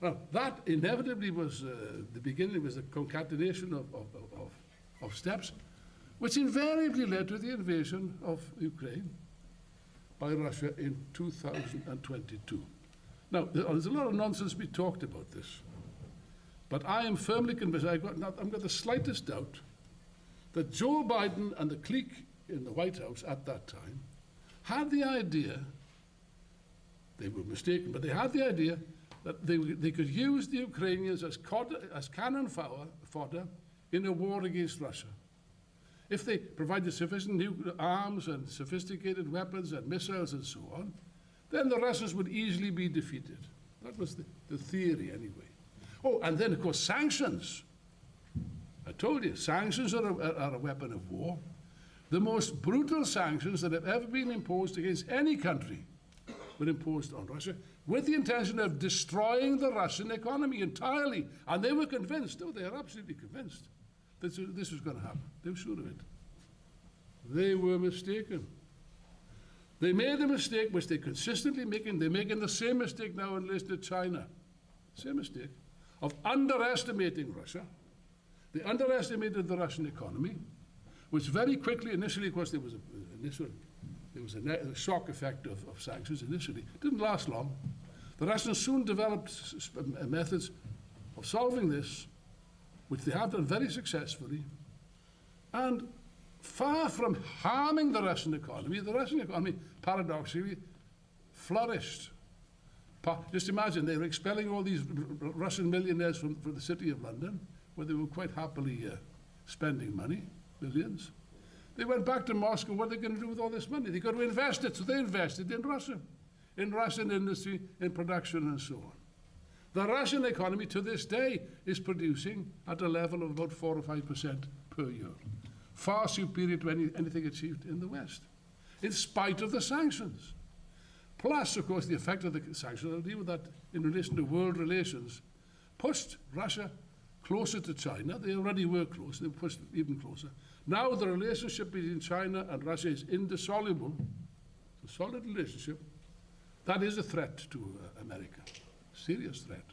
Now, that inevitably was the beginning, was a concatenation of steps, which invariably led to the invasion of Ukraine by Russia in 2022. Now, there's a lot of nonsense to be talked about this, but I am firmly convinced, I've got the slightest doubt, that Joe Biden and the clique in the White House at that time had the idea, they were mistaken, but they had the idea that they could use the Ukrainians as cannon fodder in a war against Russia. If they provided sufficient nuclear arms and sophisticated weapons and missiles and so on, then the Russians would easily be defeated. That was the theory anyway. Oh, and then of course sanctions. I told you, sanctions are a weapon of war. The most brutal sanctions that have ever been imposed against any country were imposed on Russia with the intention of destroying the Russian economy entirely. And they were convinced, they are absolutely convinced, that this was going to happen. They were sure of it. They were mistaken. They made a mistake which they consistently making. They're making the same mistake now in relation to China. Same mistake of underestimating Russia. They underestimated the Russian economy, which very quickly, initially, of course, there was a shock effect of sanctions initially. It didn't last long. The Russians soon developed methods of solving this which they have done very successfully, and far from harming the Russian economy, paradoxically, flourished. Just imagine, they were expelling all these Russian millionaires from the city of London, where they were quite happily spending money, billions. They went back to Moscow. What are they going to do with all this money? They've got to invest it. So they invested in Russia, in Russian industry, in production, and so on. The Russian economy to this day is producing at a level of about 4 or 5% per year, far superior to anything achieved in the West, in spite of the sanctions. Plus, of course, the effect of the sanctions, I'll deal with that in relation to world relations, pushed Russia closer to China. They already were close, they pushed even closer. Now the relationship between China and Russia is indissoluble. It's a solid relationship. That is a threat to America, serious threat,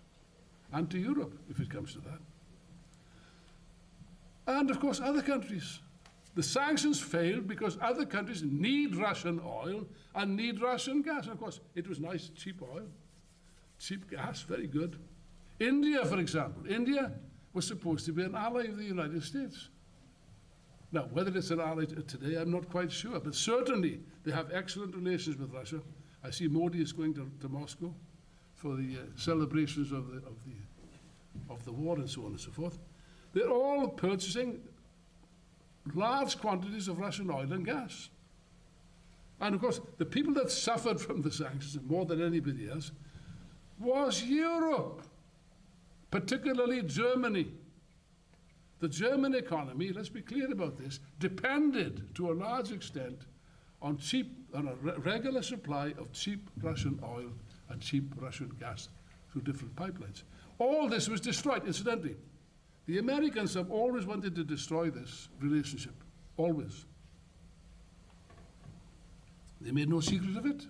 and to Europe, if it comes to that. And of course, other countries. The sanctions failed because other countries need Russian oil and need Russian gas. And of course, it was nice, cheap oil, cheap gas, very good. India, for example. India was supposed to be an ally of the United States. Now, whether it's an ally today, I'm not quite sure, but certainly they have excellent relations with Russia. I see Modi is going to Moscow for the celebrations of the war and so on and so forth. They're all purchasing large quantities of Russian oil and gas. And of course, the people that suffered from the sanctions more than anybody else was Europe, particularly Germany. The German economy, let's be clear about this, depended to a large extent on a regular supply of cheap Russian oil and cheap Russian gas through different pipelines. All this was destroyed, incidentally. The Americans have always wanted to destroy this relationship, always. They made no secret of it.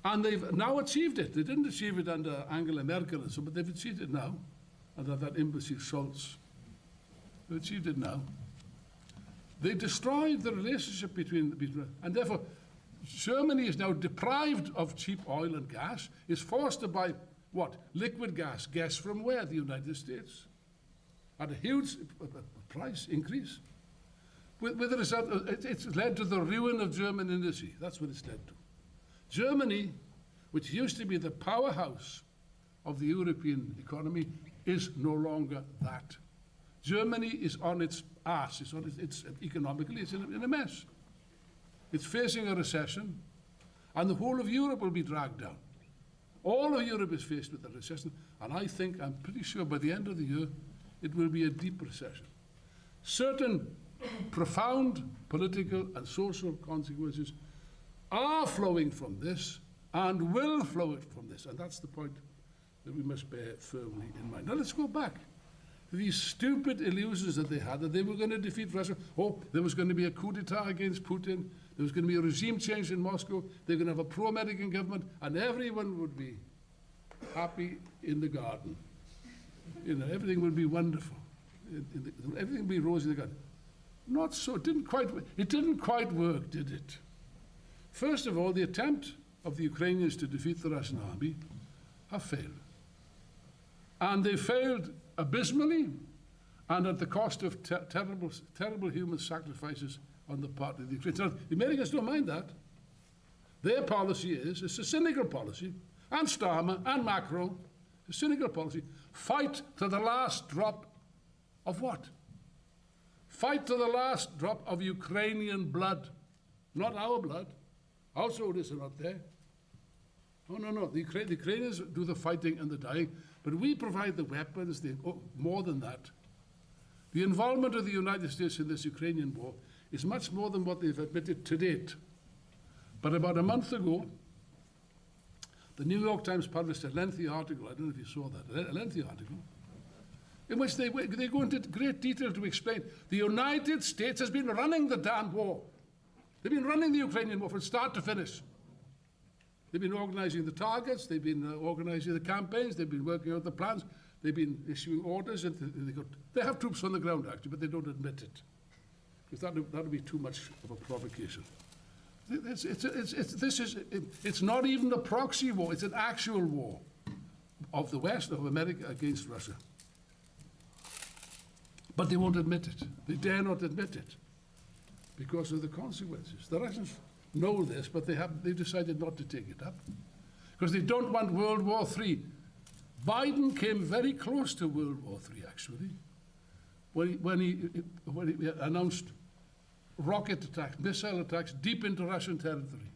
And they've now achieved it. They didn't achieve it under Angela Merkel and so, but they've achieved it now, under that imbecile Scholz. They've achieved it now. They destroyed the relationship between, and therefore, Germany is now deprived of cheap oil and gas, is forced to buy, what? Liquid gas. Gas from where? The United States. At a huge price increase. With the result, it's led to the ruin of German industry. That's what it's led to. Germany, which used to be the powerhouse of the European economy, is no longer that. Germany is on its arse. It's economically, it's in a mess. It's facing a recession, and the whole of Europe will be dragged down. All of Europe is faced with a recession, and I'm pretty sure by the end of the year, it will be a deep recession. Certain profound political and social consequences are flowing from this and will flow from this. And that's the point that we must bear firmly in mind. Now let's go back to these stupid illusions that they had, that they were going to defeat Russia. Oh, there was going to be a coup d'etat against Putin. There was going to be a regime change in Moscow. They're going to have a pro-American government, and everyone would be happy in the garden. You know, everything will be wonderful. Everything will be rosy in the garden. Not so. It didn't quite work, did it? First of all, the attempt of the Ukrainians to defeat the Russian army have failed. And they failed abysmally and at the cost of terrible human sacrifices on the part of the Ukrainians. Now, the Americans don't mind that. Their policy is, it's a cynical policy, and Starmer and Macron, a cynical policy, fight to the last drop of what? Fight to the last drop of Ukrainian blood, not our blood. Our soldiers are not there. No. The Ukrainians do the fighting and the dying, but we provide the weapons, more than that. The involvement of the United States in this Ukrainian war is much more than what they've admitted to date. But about a month ago, the New York Times published a lengthy article, I don't know if you saw that, a lengthy article, in which they go into great detail to explain the United States has been running the damn war. They've been running the Ukrainian war from start to finish. They've been organizing the targets, they've been organizing the campaigns, they've been working out the plans, they've been issuing orders, and they have troops on the ground actually, but they don't admit it, because that would be too much of a provocation. It's not even a proxy war, it's an actual war of the West, of America against Russia. But they won't admit it. They dare not admit it because of the consequences. The Russians know this, but they decided not to take it up because they don't want World War III. Biden came very close to World War III, actually, when he announced rocket attacks, missile attacks deep into Russian territory.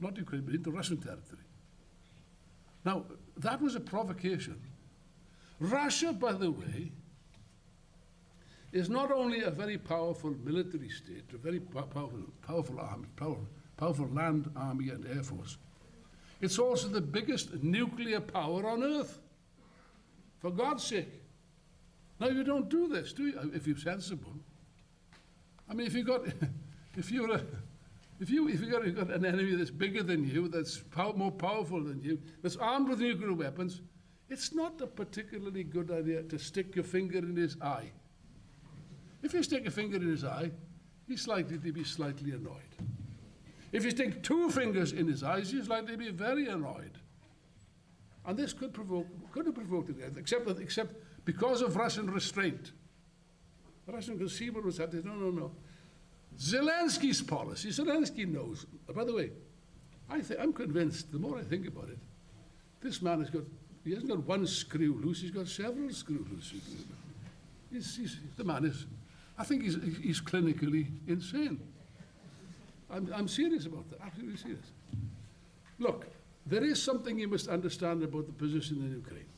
Not Ukraine, but into Russian territory. Now, that was a provocation. Russia, by the way, is not only a very powerful military state, a very powerful army, powerful land army and air force. It's also the biggest nuclear power on Earth. For God's sake. Now you don't do this, do you? If you're sensible. I mean, if you've got an enemy that's bigger than you, that's more powerful than you, that's armed with nuclear weapons, it's not a particularly good idea to stick your finger in his eye. If you stick a finger in his eye, he's likely to be slightly annoyed. If you stick 2 fingers in his eyes, he's likely to be very annoyed. And this could have provoked it, except because of Russian restraint. The Russians could see what was happening. No. Zelensky's policy, Zelensky knows. By the way, I'm convinced, the more I think about it, this man he hasn't got one screw loose, he's got several screws loose. The man is, I think he's clinically insane. I'm serious about that, absolutely serious. Look, there is something you must understand about the position in Ukraine.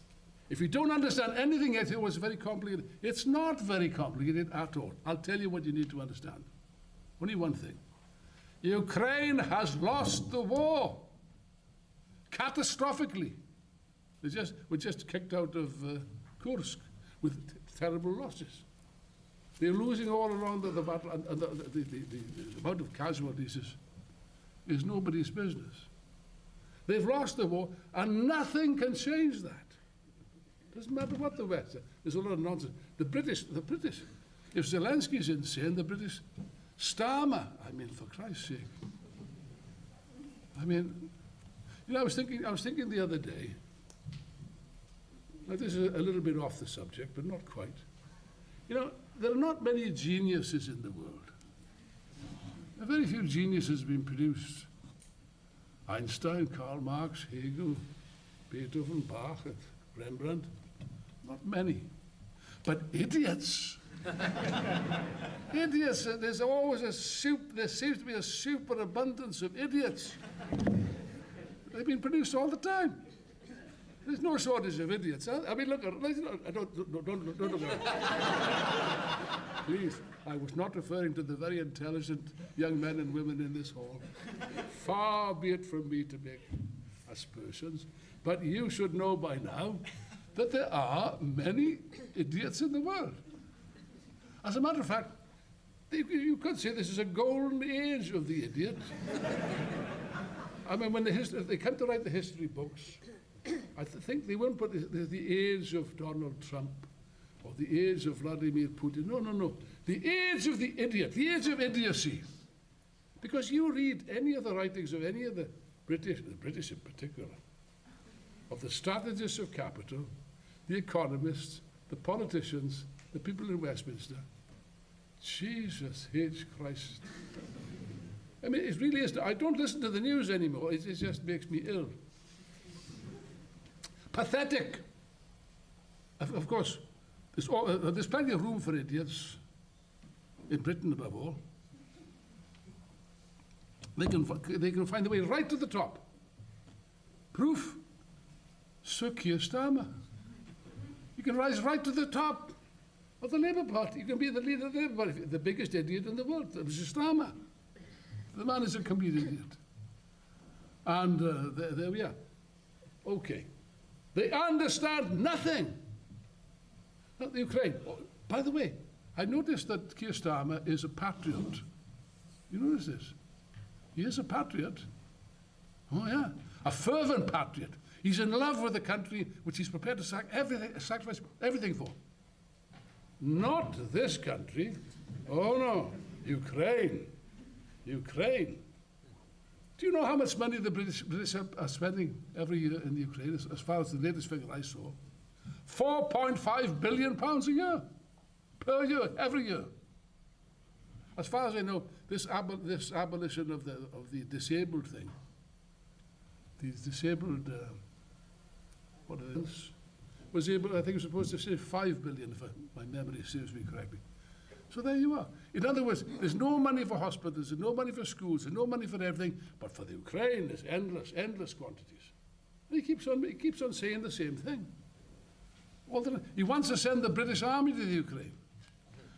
If you don't understand anything else, it was very complicated. It's not very complicated at all. I'll tell you what you need to understand. Only one thing. Ukraine has lost the war. Catastrophically. We're just kicked out of Kursk with terrible losses. They're losing all around the battle, and the amount of casualties is nobody's business. They've lost the war, and nothing can change that. Doesn't matter what the West says. There's a lot of nonsense. The British, if Zelensky's insane, the British, Starmer, I mean, for Christ's sake. I mean, you know, I was thinking the other day, now this is a little bit off the subject, but not quite. You know, there are not many geniuses in the world. Very few geniuses have been produced. Einstein, Karl Marx, Hegel, Beethoven, Bach, Rembrandt, not many. But idiots. Idiots, there's always there seems to be a superabundance of idiots. They've been produced all the time. There's no shortage of idiots. I mean, look, don't look at it. Please, I was not referring to the very intelligent young men and women in this hall. Far be it from me to make aspersions, but you should know by now that there are many idiots in the world. As a matter of fact, you could say this is a golden age of the idiot. I mean, when they come to write the history books, I think they won't put the age of Donald Trump or the age of Vladimir Putin. No. The age of the idiot, the age of idiocy. Because you read any of the writings of any of the British in particular, of the strategists of capital, the economists, the politicians, the people in Westminster. Jesus H. Christ. I mean, it really is. I don't listen to the news anymore. It just makes me ill. Pathetic. Of course, there's plenty of room for idiots, in Britain above all. They can find their way right to the top. Proof? Sir Keir Starmer. You can rise right to the top of the Labour Party. You can be the leader of the Labour Party, the biggest idiot in the world, Mr. Starmer. The man is a complete idiot. And there we are. Okay. They understand nothing. Not the Ukraine. Oh, by the way, I noticed that Keir Starmer is a patriot. You notice this? He is a patriot. Oh, yeah. A fervent patriot. He's in love with the country which he's prepared to sacrifice everything for. Not this country. Oh, no. Ukraine. Ukraine. Do you know how much money the British are spending every year in the Ukraine, as far as the latest figure I saw? £4.5 billion a year. Every year. As far as I know, this abolition of the disabled thing, these disabled, what are those? Was able, I think it was supposed to save 5 billion, if my memory serves me correctly. So there you are. In other words, there's no money for hospitals, there's no money for schools, there's no money for everything, but for the Ukraine, there's endless quantities. And he keeps on saying the same thing. He wants to send the British Army to the Ukraine,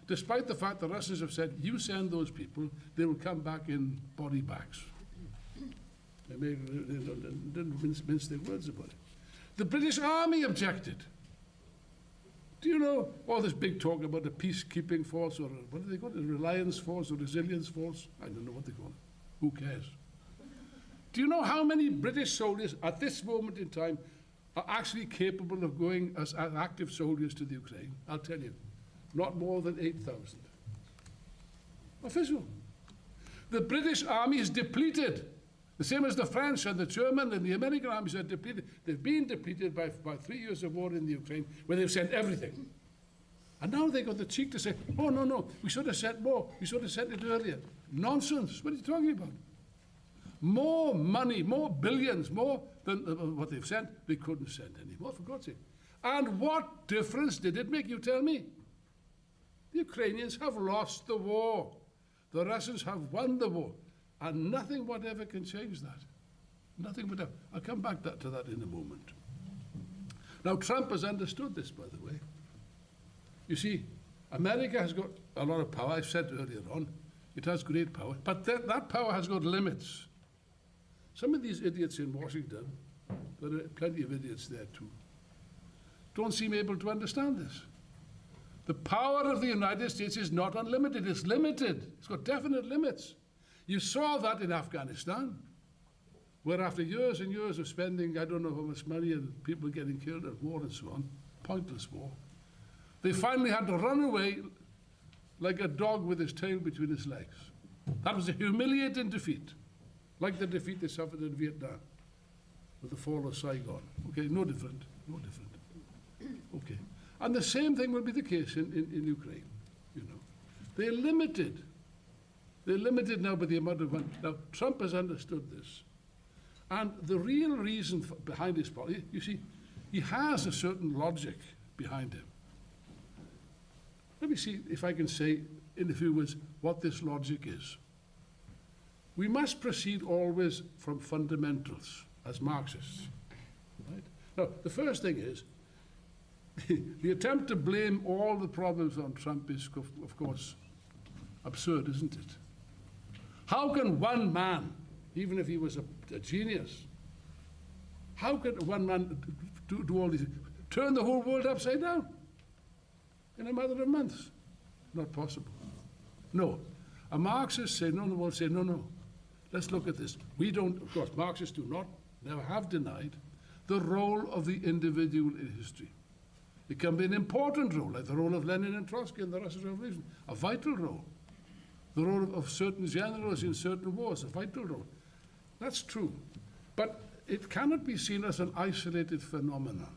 despite the fact the Russians have said, you send those people, they will come back in body bags. They didn't mince their words about it. The British Army objected. Do you know all this big talk about the peacekeeping force, or what do they call it, the reliance force or resilience force? I don't know what they call it. Who cares? Do you know how many British soldiers at this moment in time are actually capable of going as active soldiers to the Ukraine? I'll tell you, not more than 8,000. Official. The British Army is depleted. The same as the French and the German and the American armies are depleted. They've been depleted by 3 years of war in the Ukraine, where they've sent everything. And now they got the cheek to say, oh, no, we should have sent more. We should have sent it earlier. Nonsense. What are you talking about? More money, more billions, more than what they've sent. They couldn't send any more, for God's sake. And what difference did it make, you tell me? The Ukrainians have lost the war. The Russians have won the war. And nothing whatever can change that. Nothing whatever. I'll come back to that in a moment. Now, Trump has understood this, by the way. You see, America has got a lot of power. I've said earlier on, it has great power. But that power has got limits. Some of these idiots in Washington, there are plenty of idiots there too, don't seem able to understand this. The power of the United States is not unlimited. It's limited. It's got definite limits. You saw that in Afghanistan, where after years and years of spending, I don't know how much money and people getting killed at war and so on, pointless war, they finally had to run away like a dog with his tail between his legs. That was a humiliating defeat, like the defeat they suffered in Vietnam with the fall of Saigon. Okay, no different. Okay. And the same thing will be the case in Ukraine, you know. They're limited. They're limited now by the amount of money. Now, Trump has understood this. And the real reason behind his policy, you see, he has a certain logic behind him. Let me see if I can say, in a few words, what this logic is. We must proceed always from fundamentals as Marxists. Right? Now, the first thing is, the attempt to blame all the problems on Trump is, of course, absurd, isn't it? How can one man, even if he was a genius, how could one man do all these, turn the whole world upside down in a matter of months? Not possible. No. A Marxist will say, no, let's look at this. We don't, of course, Marxists do not, never have denied the role of the individual in history. It can be an important role, like the role of Lenin and Trotsky in the Russian Revolution, a vital role. The role of certain generals in certain wars, a vital role. That's true. But it cannot be seen as an isolated phenomenon.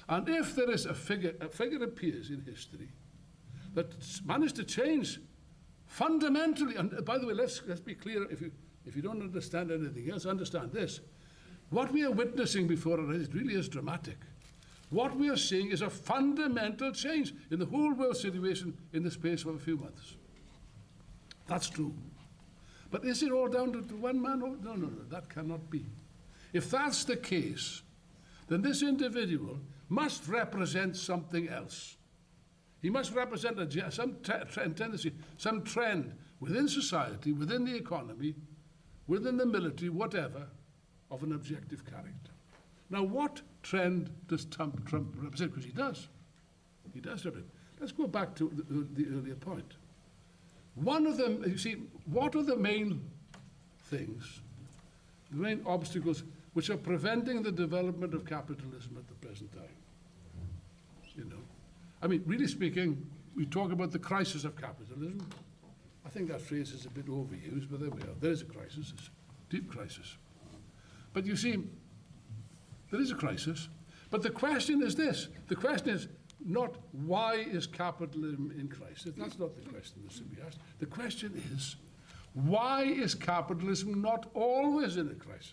And if there is a figure appears in history that managed to change fundamentally, and by the way, let's be clear, if you don't understand anything else, understand this. What we are witnessing before our eyes really is dramatic. What we are seeing is a fundamental change in the whole world situation in the space of a few months. That's true. But is it all down to one man? No, that cannot be. If that's the case, then this individual must represent something else. He must represent some tendency, some trend within society, within the economy, within the military, whatever, of an objective character. Now, what trend does Trump represent? Because he does. He does represent. Let's go back to the earlier point. One of them, you see, what are the main things, the main obstacles which are preventing the development of capitalism at the present time? You know, I mean, really speaking, we talk about the crisis of capitalism. I think that phrase is a bit overused, but there we are. There is a crisis, it's a deep crisis. But you see, there is a crisis. But the question is this. The question is, not why is capitalism in crisis. That's not the question that should be asked. The question is, why is capitalism not always in a crisis?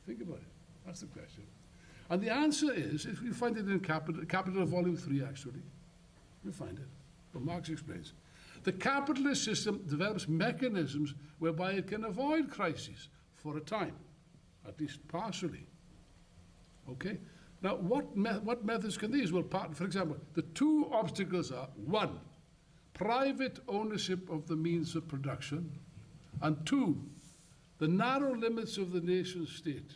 Think about it. That's the question. And the answer is, if you find it in Capital Volume 3, actually, you'll find it. Well, Marx explains. The capitalist system develops mechanisms whereby it can avoid crises for a time, at least partially. Okay? Now, what methods can these? Well, for example, the two obstacles are, one, private ownership of the means of production, and two, the narrow limits of the nation state,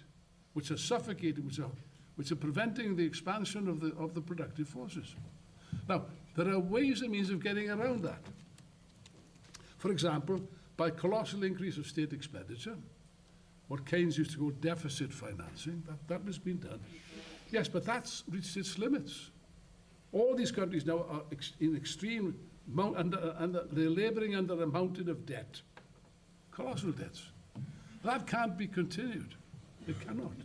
which are suffocating, which are preventing the expansion of the productive forces. Now, there are ways and means of getting around that. For example, by colossal increase of state expenditure, what Keynes used to call deficit financing, that has been done. Yes, but that's reached its limits. All these countries now are in extreme, they're laboring under a mountain of debt, colossal debts. That can't be continued. It cannot.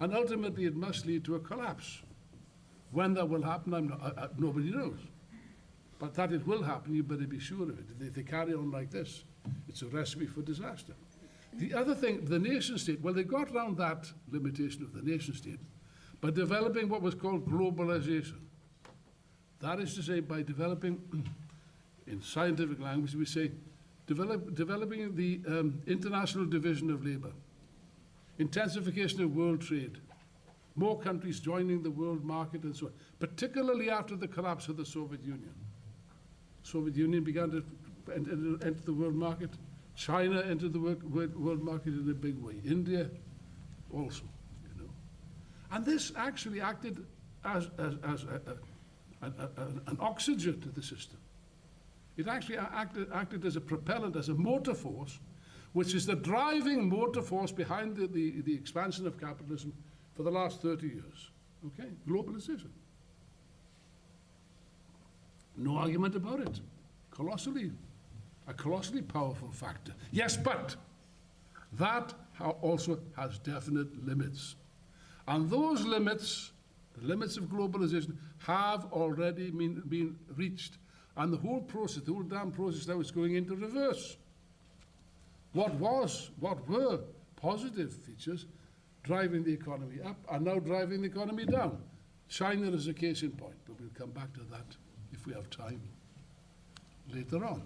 And ultimately, it must lead to a collapse. When that will happen, nobody knows. But that it will happen, you better be sure of it. If they carry on like this, it's a recipe for disaster. The other thing, the nation state, well, they got around that limitation of the nation state by developing what was called globalization. That is to say, by developing, in scientific language, we say, developing the international division of labor, intensification of world trade, more countries joining the world market and so on, particularly after the collapse of the Soviet Union. Soviet Union began to enter the world market. China entered the world market in a big way. India also, you know. And this actually acted as an oxygen to the system. It actually acted as a propellant, as a motor force, which is the driving motor force behind the expansion of capitalism for the last 30 years. Okay? Globalization. No argument about it. A colossally powerful factor. Yes, but that also has definite limits. And those limits, the limits of globalization, have already been reached. And the whole process, the whole damn process now is going into reverse. What were positive features driving the economy up are now driving the economy down. China is a case in point, but we'll come back to that if we have time later on.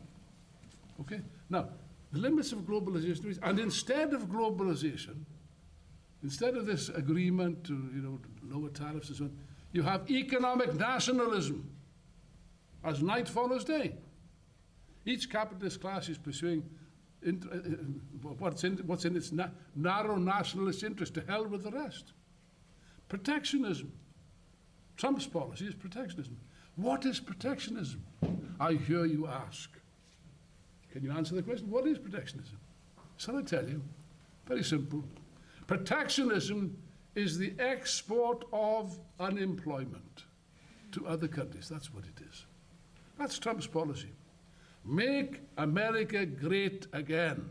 Okay? Now, the limits of globalization, and instead of globalization, instead of this agreement to lower tariffs and so on, you have economic nationalism as night follows day. Each capitalist class is pursuing what's in its narrow nationalist interest. To hell with the rest. Protectionism. Trump's policy is protectionism. What is protectionism? I hear you ask. Can you answer the question? What is protectionism? Shall I tell you? Very simple. Protectionism is the export of unemployment to other countries. That's what it is. That's Trump's policy. Make America great again.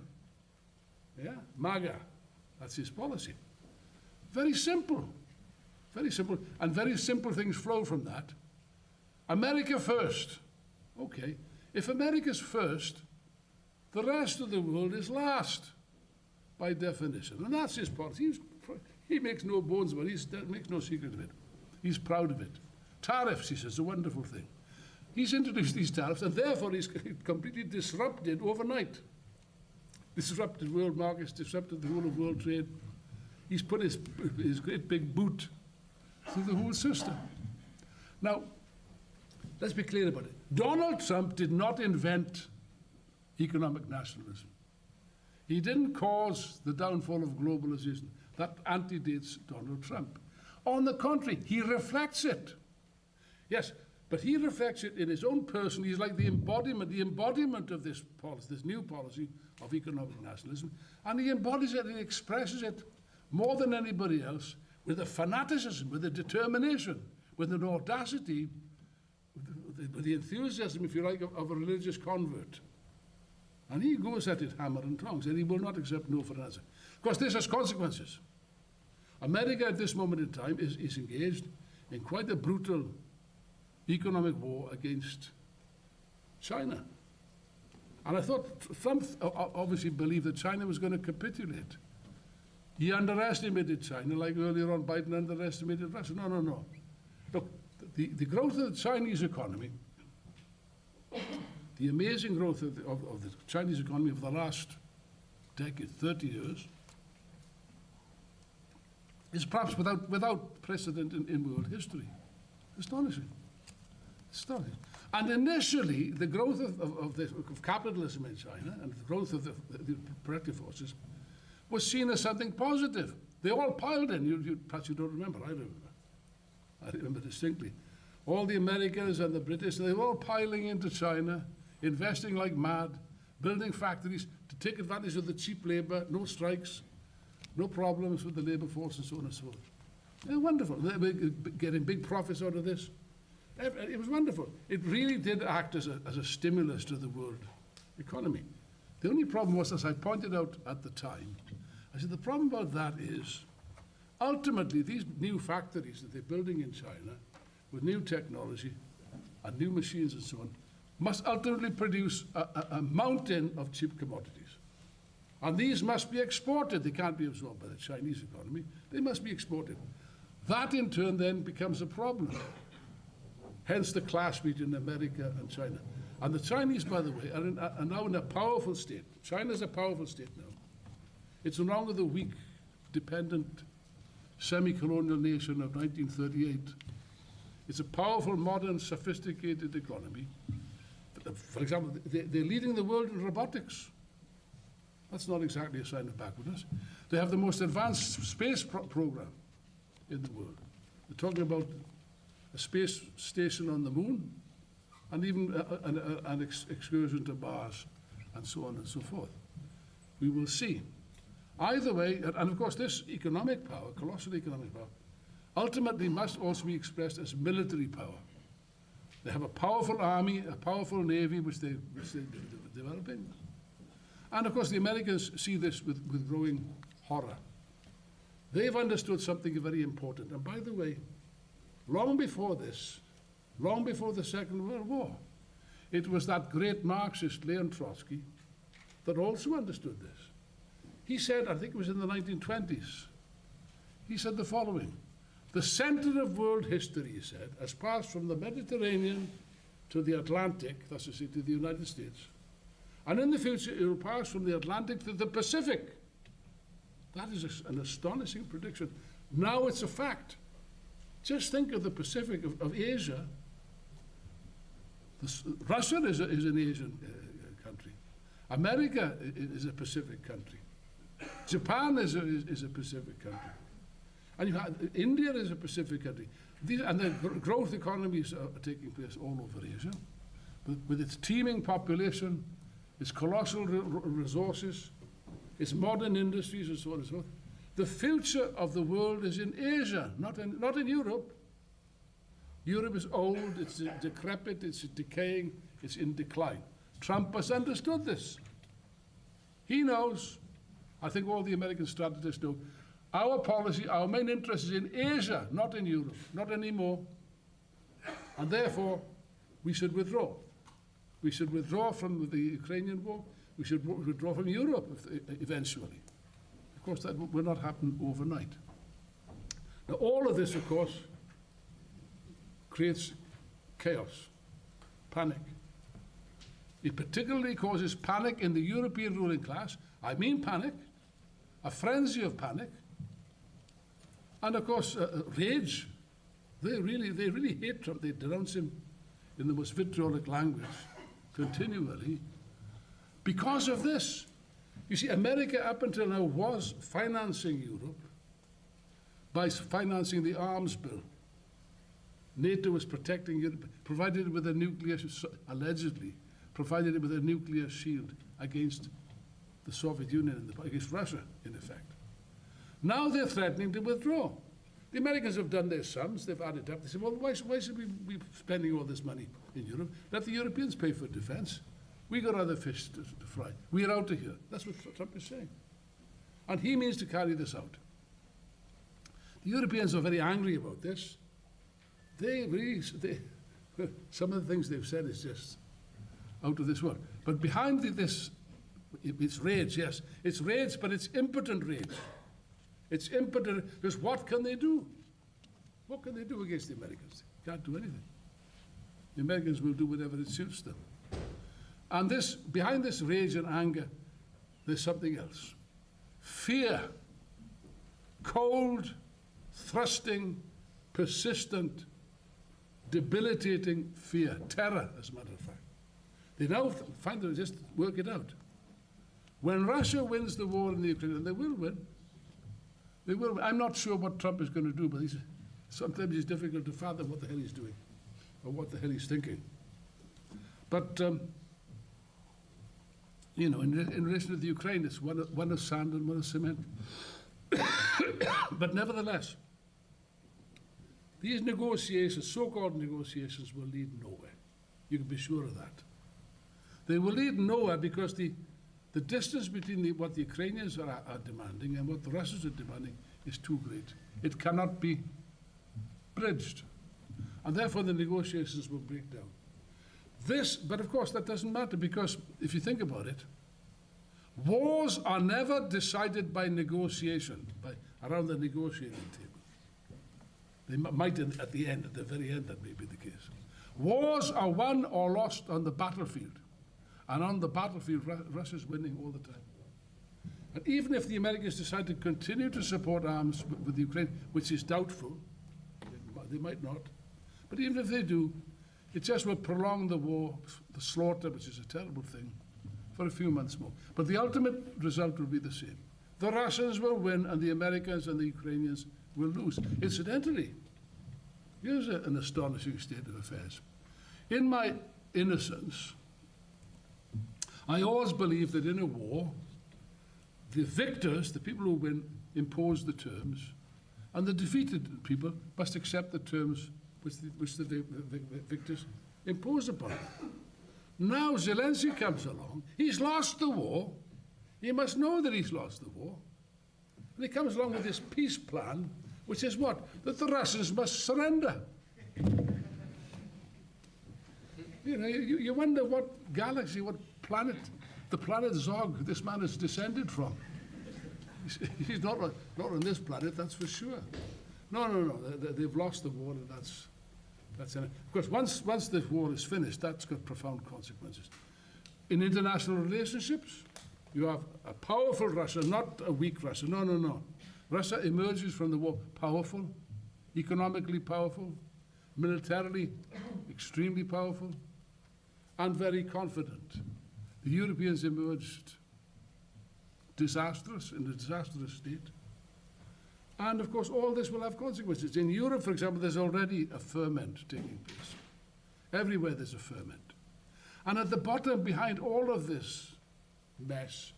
Yeah, MAGA. That's his policy. Very simple. Very simple. And very simple things flow from that. America first. Okay. If America's first, the rest of the world is last, by definition. And that's his policy. He makes no bones about it. He makes no secret of it. He's proud of it. Tariffs, he says, is a wonderful thing. He's introduced these tariffs, and therefore he's completely disrupted overnight. Disrupted world markets, disrupted the whole of world trade. He's put his great big boot through the whole system. Now, let's be clear about it. Donald Trump did not invent economic nationalism. He didn't cause the downfall of globalization. That antedates Donald Trump. On the contrary, he reflects it. Yes, but he reflects it in his own person. He's like the embodiment of this policy, this new policy of economic nationalism. And he embodies it, he expresses it more than anybody else with a fanaticism, with a determination, with an audacity, with the enthusiasm, if you like, of a religious convert. And he goes at it hammer and tongs, and he will not accept no for an answer. Of course, this has consequences. America at this moment in time is engaged in quite a brutal economic war against China. And I thought Trump obviously believed that China was going to capitulate. He underestimated China, like earlier on Biden underestimated Russia. No, no, no. Look, the growth of the Chinese economy, the amazing growth of the Chinese economy over the last decade, 30 years, is perhaps without precedent in world history. Astonishing. Astonishing. And initially, the growth of capitalism in China and the growth of the productive forces was seen as something positive. They all piled in. Perhaps you don't remember. I remember distinctly. All the Americans and the British, they were all piling into China, investing like mad, building factories to take advantage of the cheap labor, no strikes, no problems with the labor force, and so on and so forth. They're wonderful. They were getting big profits out of this. It was wonderful. It really did act as a stimulus to the world economy. The only problem was, as I pointed out at the time, I said the problem about that is, ultimately, these new factories that they're building in China with new technology and new machines and so on must ultimately produce a mountain of cheap commodities. And these must be exported. They can't be absorbed by the Chinese economy. They must be exported. That, in turn, then becomes a problem. Hence the clash between America and China. And the Chinese, by the way, are now in a powerful state. China's a powerful state now. It's no longer the weak, dependent, semi-colonial nation of 1938. It's a powerful, modern, sophisticated economy. For example, they're leading the world in robotics. That's not exactly a sign of backwardness. They have the most advanced space program in the world. They're talking about a space station on the moon, and even an excursion to Mars, and so on and so forth. We will see. Either way, and of course this economic power, colossal economic power, ultimately must also be expressed as military power. They have a powerful army, a powerful navy, which they're developing. And of course the Americans see this with growing horror. They've understood something very important. And by the way, long before this, long before the Second World War, it was that great Marxist, Leon Trotsky, that also understood this. He said, I think it was in the 1920s, he said the following: the center of world history, he said, has passed from the Mediterranean to the Atlantic, that's to say, to the United States. And in the future, it will pass from the Atlantic to the Pacific. That is an astonishing prediction. Now it's a fact. Just think of the Pacific of Asia. Russia is an Asian country. America is a Pacific country. Japan is a Pacific country. And you have, India is a Pacific country. And the growth economies are taking place all over Asia, with its teeming population, its colossal resources, its modern industries, and so on and so forth. The future of the world is in Asia, not in Europe. Europe is old, it's decrepit, it's decaying, it's in decline. Trump has understood this. He knows, I think all the American strategists know, our policy, our main interest is in Asia, not in Europe, not anymore. And therefore, we should withdraw. We should withdraw from the Ukrainian war. We should withdraw from Europe eventually. Of course, that will not happen overnight. Now, all of this, of course, creates chaos, panic. It particularly causes panic in the European ruling class. I mean panic, a frenzy of panic, and of course, rage. They really hate Trump. They denounce him in the most vitriolic language continually because of this. You see, America up until now was financing Europe by financing the arms bill. NATO was protecting Europe, provided it with a nuclear, allegedly, provided it with a nuclear shield against the Soviet Union, against Russia, in effect. Now they're threatening to withdraw. The Americans have done their sums, they've added up. They say, well, why should we be spending all this money in Europe? Let the Europeans pay for defense. We got other fish to fry. We're out of here. That's what Trump is saying. And he means to carry this out. The Europeans are very angry about this. some of the things they've said is just out of this world. But behind this, it's rage, yes. It's rage, but it's impotent rage. It's impotent, because what can they do? What can they do against the Americans? They can't do anything. The Americans will do whatever it suits them. And this, behind this rage and anger, there's something else. Fear. Cold, thrusting, persistent, debilitating fear. Terror, as a matter of fact. They now find they'll just work it out. When Russia wins the war in the Ukraine, and they will win, they will win. I'm not sure what Trump is going to do, but sometimes it's difficult to fathom what the hell he's doing or what the hell he's thinking. But, you know, in relation to the Ukraine, it's one of sand and one of cement. But nevertheless, these negotiations, so-called negotiations, will lead nowhere. You can be sure of that. They will lead nowhere because the distance between what the Ukrainians are demanding and what the Russians are demanding is too great. It cannot be bridged. And therefore the negotiations will break down. But of course that doesn't matter, because if you think about it, wars are never decided by negotiation, around the negotiating table. They might at the end, at the very end, that may be the case. Wars are won or lost on the battlefield. And on the battlefield, Russia's winning all the time. And even if the Americans decide to continue to support arms with Ukraine, which is doubtful, they might not, but even if they do, it just will prolong the war, the slaughter, which is a terrible thing, for a few months more. But the ultimate result will be the same. The Russians will win, and the Americans and the Ukrainians will lose. Incidentally, here's an astonishing state of affairs. In my innocence, I always believed that in a war, the victors, the people who win, impose the terms, and the defeated people must accept the terms which the victors impose upon them. Now Zelensky comes along, he's lost the war, he must know that he's lost the war, and he comes along with this peace plan, which is what? That the Russians must surrender. You know, you wonder what galaxy, what planet, the planet Zog, this man is descended from. He's not on this planet, that's for sure. No, they've lost the war, and that's it. Of course, once this war is finished, that's got profound consequences. In international relationships, you have a powerful Russia, not a weak Russia. No. Russia emerges from the war powerful, economically powerful, militarily extremely powerful, and very confident. The Europeans emerged disastrous, in a disastrous state. And of course, all this will have consequences. In Europe, for example, there's already a ferment taking place. Everywhere there's a ferment. And at the bottom, behind all of this mess,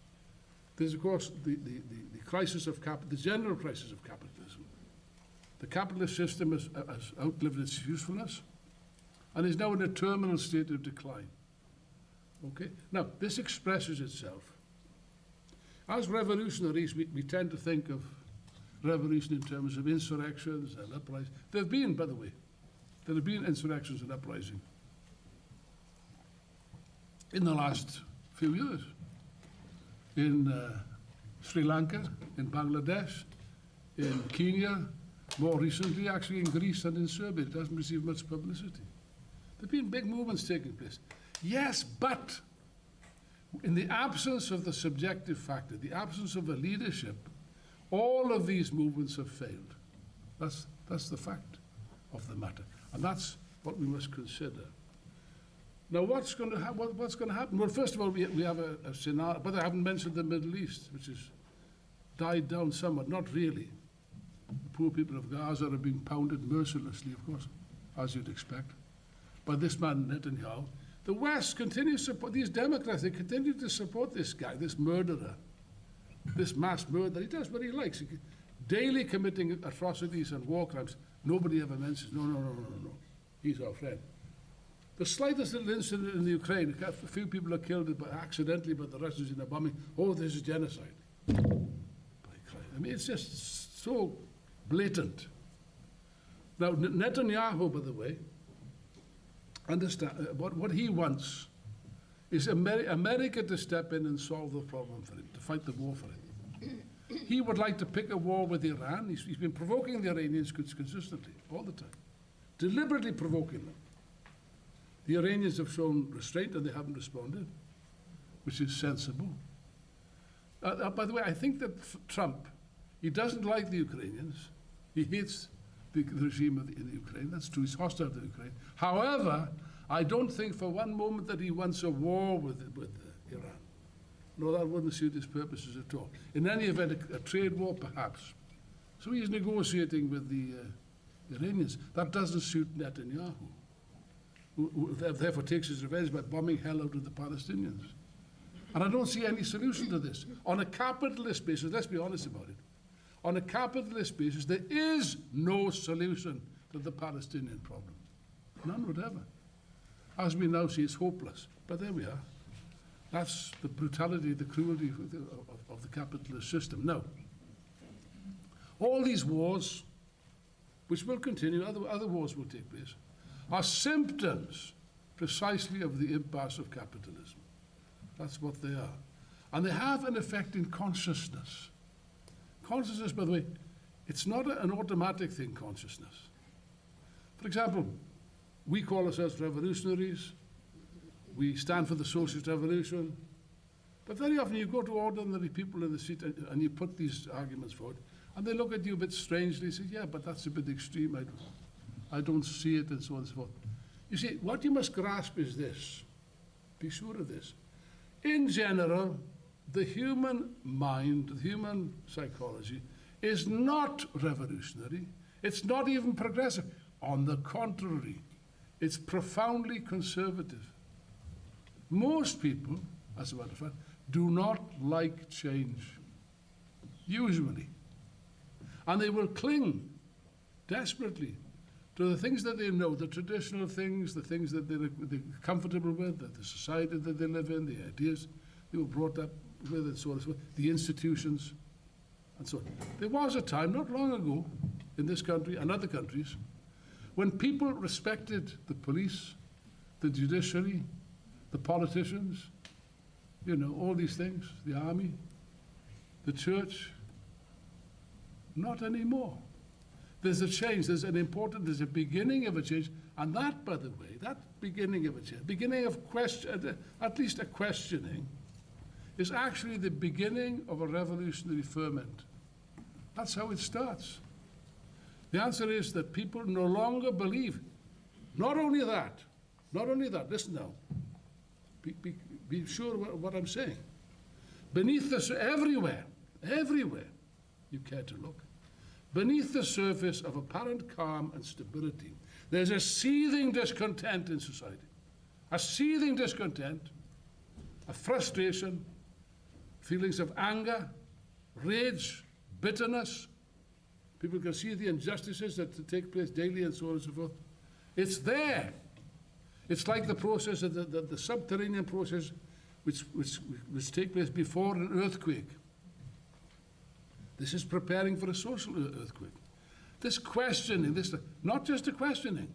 there's of course the crisis of the general crisis of capitalism. The capitalist system has outlived its usefulness and is now in a terminal state of decline. Okay? Now, this expresses itself. As revolutionaries, we tend to think of revolution in terms of insurrections and uprisings. There have been, by the way, insurrections and uprisings in the last few years. In Sri Lanka, in Bangladesh, in Kenya, more recently actually in Greece and in Serbia. It hasn't received much publicity. There have been big movements taking place. Yes, but in the absence of the subjective factor, the absence of a leadership, all of these movements have failed. That's the fact of the matter. And that's what we must consider. Now, what's going to happen? Well, first of all, we have a scenario, but I haven't mentioned the Middle East, which has died down somewhat. Not really. The poor people of Gaza are being pounded mercilessly, of course, as you'd expect, by this man Netanyahu. The West continues to support, these Democrats, they continue to support this guy, this murderer, this mass murderer. He does what he likes. Daily committing atrocities and war crimes. Nobody ever mentions, no. He's our friend. The slightest little incident in the Ukraine, a few people are killed accidentally by the Russians in a bombing. Oh, this is genocide. I mean, it's just so blatant. Now, Netanyahu, by the way, understand what he wants is America to step in and solve the problem for him, to fight the war for him. He would like to pick a war with Iran. He's been provoking the Iranians consistently, all the time, deliberately provoking them. The Iranians have shown restraint and they haven't responded, which is sensible. By the way, I think that Trump, he doesn't like the Ukrainians. He hates the regime in Ukraine. That's true. He's hostile to Ukraine. However, I don't think for one moment that he wants a war with Iran. No, that wouldn't suit his purposes at all. In any event, a trade war, perhaps. So he's negotiating with the Iranians. That doesn't suit Netanyahu, who therefore takes his revenge by bombing hell out of the Palestinians. And I don't see any solution to this. On a capitalist basis, let's be honest about it, on a capitalist basis, there is no solution to the Palestinian problem. None whatever. As we now see, it's hopeless. But there we are. That's the brutality, the cruelty of the capitalist system. Now, all these wars, which will continue, other wars will take place, are symptoms precisely of the impasse of capitalism. That's what they are. And they have an effect in consciousness. Consciousness, by the way, it's not an automatic thing, consciousness. For example, we call ourselves revolutionaries. We stand for the socialist revolution. But very often you go to ordinary people in the street and you put these arguments forward, and they look at you a bit strangely and say, yeah, but that's a bit extreme. I don't see it, and so on and so forth. You see, what you must grasp is this. Be sure of this. In general, the human mind, the human psychology, is not revolutionary. It's not even progressive. On the contrary, it's profoundly conservative. Most people, as a matter of fact, do not like change, usually. And they will cling desperately to the things that they know, the traditional things, the things that they're comfortable with, the society that they live in, the ideas they were brought up with, and so on and so forth, the institutions, and so on. There was a time, not long ago, in this country and other countries, when people respected the police, the judiciary, the politicians, you know, all these things, the army, the church. Not anymore. There's a change, there's a beginning of a change, and that, by the way, that beginning of a change, beginning of at least a questioning, is actually the beginning of a revolutionary ferment. That's how it starts. The answer is that people no longer believe. Not only that, listen now, be sure what I'm saying. Beneath this, everywhere, you care to look, beneath the surface of apparent calm and stability, there's a seething discontent in society. A seething discontent, a frustration, feelings of anger, rage, bitterness. People can see the injustices that take place daily and so on and so forth. It's there. It's like the process of the subterranean process which takes place before an earthquake. This is preparing for a social earthquake. This questioning, not just a questioning.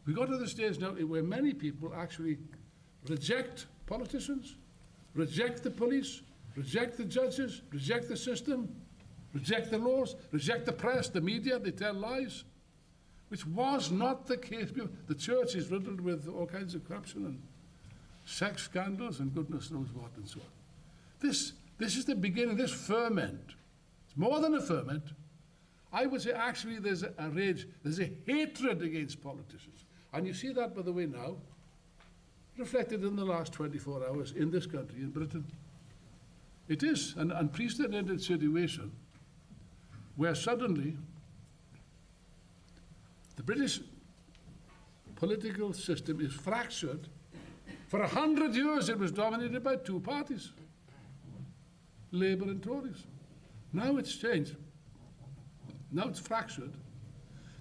We got to the stage now where many people actually reject politicians, reject the police, reject the judges, reject the system, reject the laws, reject the press, the media. They tell lies, which was not the case before. The church is riddled with all kinds of corruption and sex scandals and goodness knows what and so on. This is the beginning, this ferment. It's more than a ferment. I would say actually there's a rage, there's a hatred against politicians. And you see that, by the way, now, reflected in the last 24 hours in this country, in Britain. It is an unprecedented situation where suddenly the British political system is fractured. For 100 years it was dominated by two parties, Labour and Tories. Now it's changed. Now it's fractured.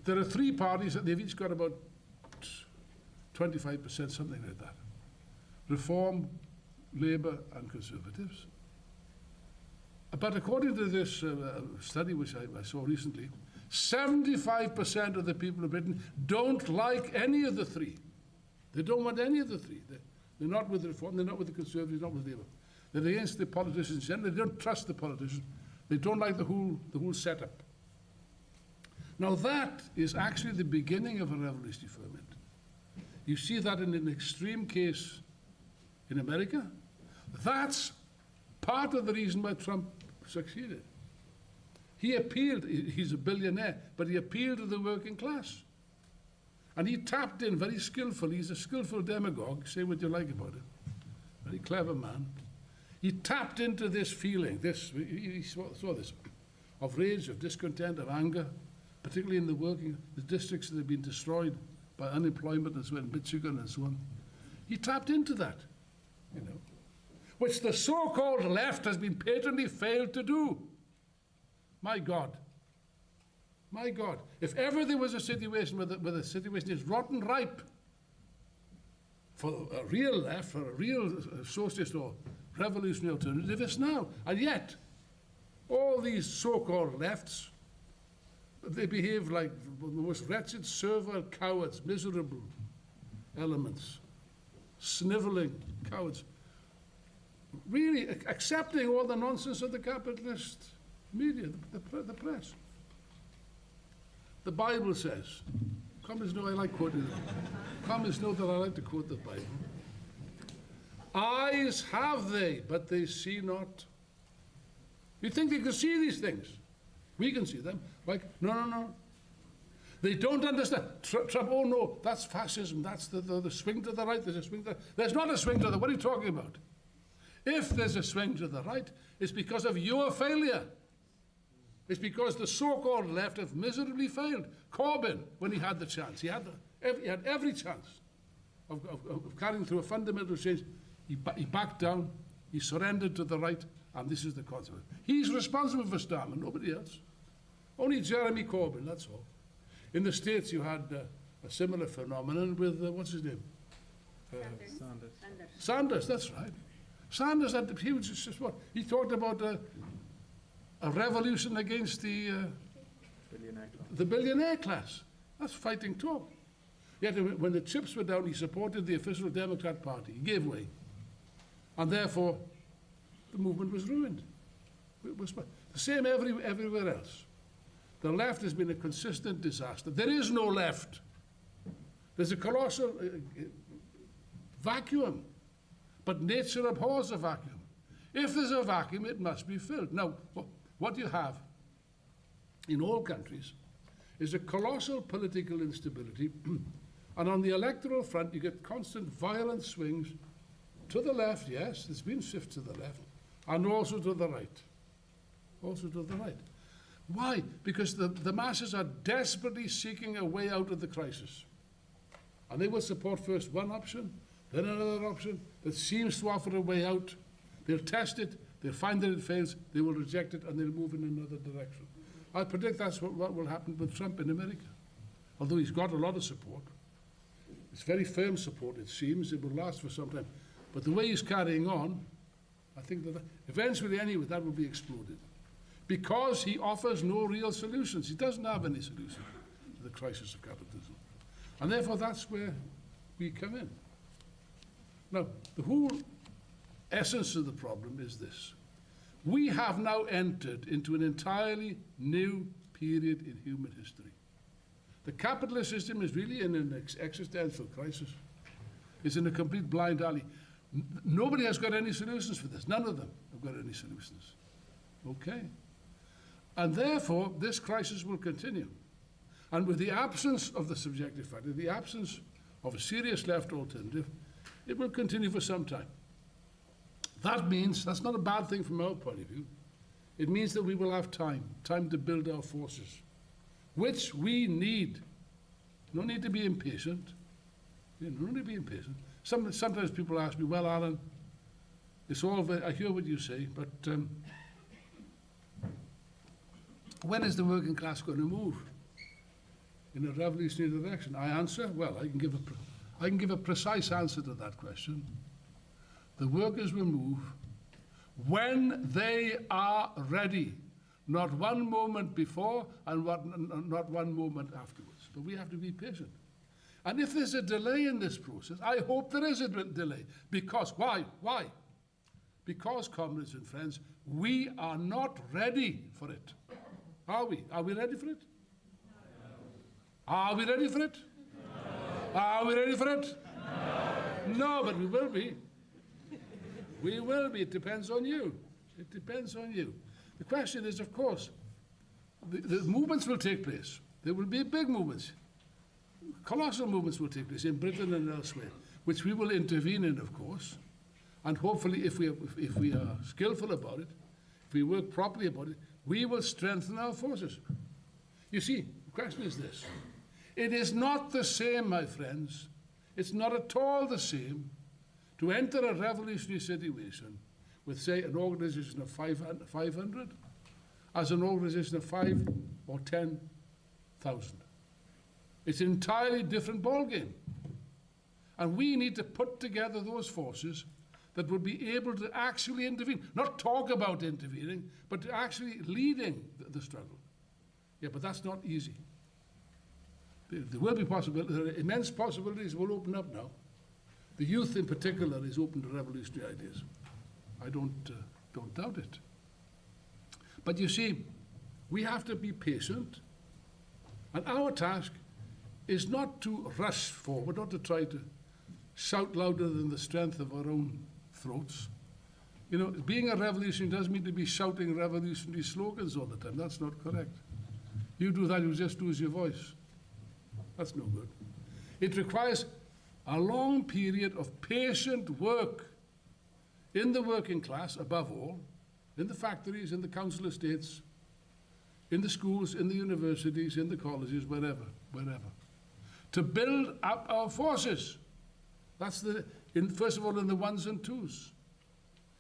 There are three parties, and they've each got about 25%, something like that. Reform, Labour and Conservatives. But according to this study which I saw recently, 75% of the people in Britain don't like any of the three. They don't want any of the three. They're not with the Reform, they're not with the Conservatives, not with Labour. They're against the politicians generally. They don't trust the politicians. They don't like the whole setup. Now that is actually the beginning of a revolutionary ferment. You see that in an extreme case in America. That's part of the reason why Trump succeeded. He appealed, he's a billionaire, but he appealed to the working class. And he tapped in very skillfully. He's a skillful demagogue, say what you like about it. Very clever man. He tapped into this feeling, he saw this, of rage, of discontent, of anger, particularly in the districts that have been destroyed by unemployment and so on, Michigan and so on. He tapped into that, you know, which the so-called left has been patently failed to do. My God. My God. If ever there was a situation where the situation is rotten ripe for a real left, for a real socialist or revolutionary alternative, it's now. And yet, all these so-called lefts, they behave like the most wretched, servile cowards, miserable elements, sniveling cowards, really accepting all the nonsense of the capitalist media, the press. The Bible says, communists know I like quoting it. Communists know that I like to quote the Bible. Eyes have they, but they see not. You think they can see these things? We can see them. Like, no. They don't understand. Trump, oh no, that's fascism. That's the swing to the right. There's a swing to the... There's not a swing to the... What are you talking about? If there's a swing to the right, it's because of your failure. It's because the so-called left have miserably failed. Corbyn, when he had the chance, he had every chance of carrying through a fundamental change. He backed down, he surrendered to the right, and this is the consequence. He's responsible for Starmer, nobody else. Only Jeremy Corbyn, that's all. In the States, you had a similar phenomenon with, what's his name? Sanders, that's right. Sanders, he was just what? He talked about a revolution against the billionaire class. That's fighting talk. Yet when the chips were down, he supported the official Democrat Party. He gave way. And therefore, the movement was ruined. It was the same everywhere else. The left has been a consistent disaster. There is no left. There's a colossal vacuum. But nature abhors a vacuum. If there's a vacuum, it must be filled. Now, what you have in all countries is a colossal political instability. And on the electoral front, you get constant violent swings to the left, yes, there's been shifts to the left, and also to the right. Also to the right. Why? Because the masses are desperately seeking a way out of the crisis. And they will support first one option, then another option that seems to offer a way out. They'll test it, they'll find that it fails, they will reject it, and they'll move in another direction. I predict that's what will happen with Trump in America. Although he's got a lot of support. It's very firm support, it seems. It will last for some time. But the way he's carrying on, I think that eventually, anyway, that will be exploded. Because he offers no real solutions. He doesn't have any solution to the crisis of capitalism. And therefore, that's where we come in. Now, the whole essence of the problem is this. We have now entered into an entirely new period in human history. The capitalist system is really in an existential crisis. It's in a complete blind alley. Nobody has got any solutions for this. None of them have got any solutions. Okay? And therefore, this crisis will continue. And with the absence of the subjective factor, the absence of a serious left alternative, it will continue for some time. That means, that's not a bad thing from our point of view, it means that we will have time to build our forces, which we need. No need to be impatient. No need to be impatient. Sometimes people ask me, well, Alan, it's all very, I hear what you say, but when is the working class going to move in a revolutionary direction? I answer, well, I can give a precise answer to that question. The workers will move when they are ready, not one moment before and not one moment afterwards. But we have to be patient. And if there's a delay in this process, I hope there is a delay. Because, why? Why? Because, comrades and friends, we are not ready for it. Are we? Are we ready for it? No. Are we ready for it? No. Are we ready for it? No. No, but we will be. We will be. It depends on you. It depends on you. The question is, of course, the movements will take place. There will be big movements. Colossal movements will take place in Britain and elsewhere, which we will intervene in, of course. And hopefully, if we are skillful about it, if we work properly about it, we will strengthen our forces. You see, the question is this. It is not the same, my friends, it's not at all the same to enter a revolutionary situation with, say, an organization of 500 as an organization of 5 or 10,000. It's an entirely different ballgame. And we need to put together those forces that would be able to actually intervene, not talk about intervening, but to actually leading the struggle. Yeah, but that's not easy. There will be possibilities, there are immense possibilities will open up now. The youth in particular is open to revolutionary ideas. I don't doubt it. But you see, we have to be patient, and our task is not to rush forward, not to try to shout louder than the strength of our own throats. You know, being a revolutionary doesn't mean to be shouting revolutionary slogans all the time. That's not correct. You do that, you just lose your voice. That's no good. It requires a long period of patient work in the working class, above all, in the factories, in the council estates, in the schools, in the universities, in the colleges, wherever, to build up our forces. That's first of all, in the ones and twos.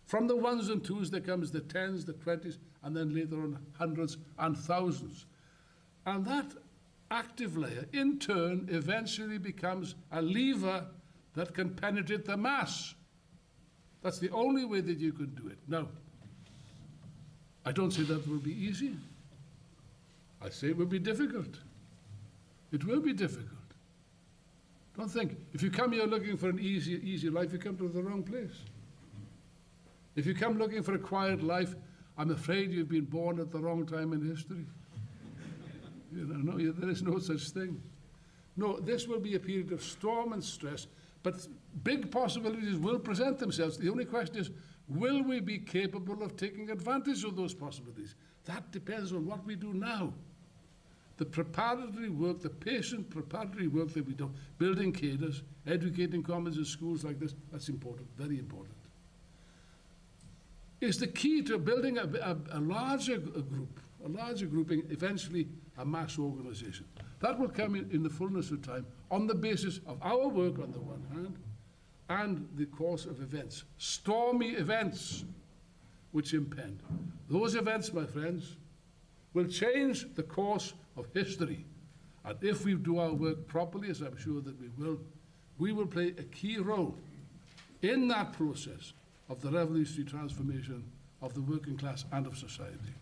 From the ones and twos, there comes the tens, the 20s, and then later on hundreds and thousands. And that active layer, in turn, eventually becomes a lever that can penetrate the mass. That's the only way that you can do it. Now, I don't say that will be easy. I say it will be difficult. It will be difficult. Don't think, if you come here looking for an easy life, you come to the wrong place. If you come looking for a quiet life, I'm afraid you've been born at the wrong time in history. You know, no, there is no such thing. No, this will be a period of storm and stress, but big possibilities will present themselves. The only question is, will we be capable of taking advantage of those possibilities? That depends on what we do now. The preparatory work, the patient preparatory work that we do, building cadres, educating commons in schools like this, that's important, very important. Is the key to building a larger group, a larger grouping, eventually a mass organization. That will come in the fullness of time on the basis of our work on the one hand and the course of events, stormy events which impend. Those events, my friends, will change the course of history. And if we do our work properly, as I'm sure that we will play a key role in that process of the revolutionary transformation of the working class and of society.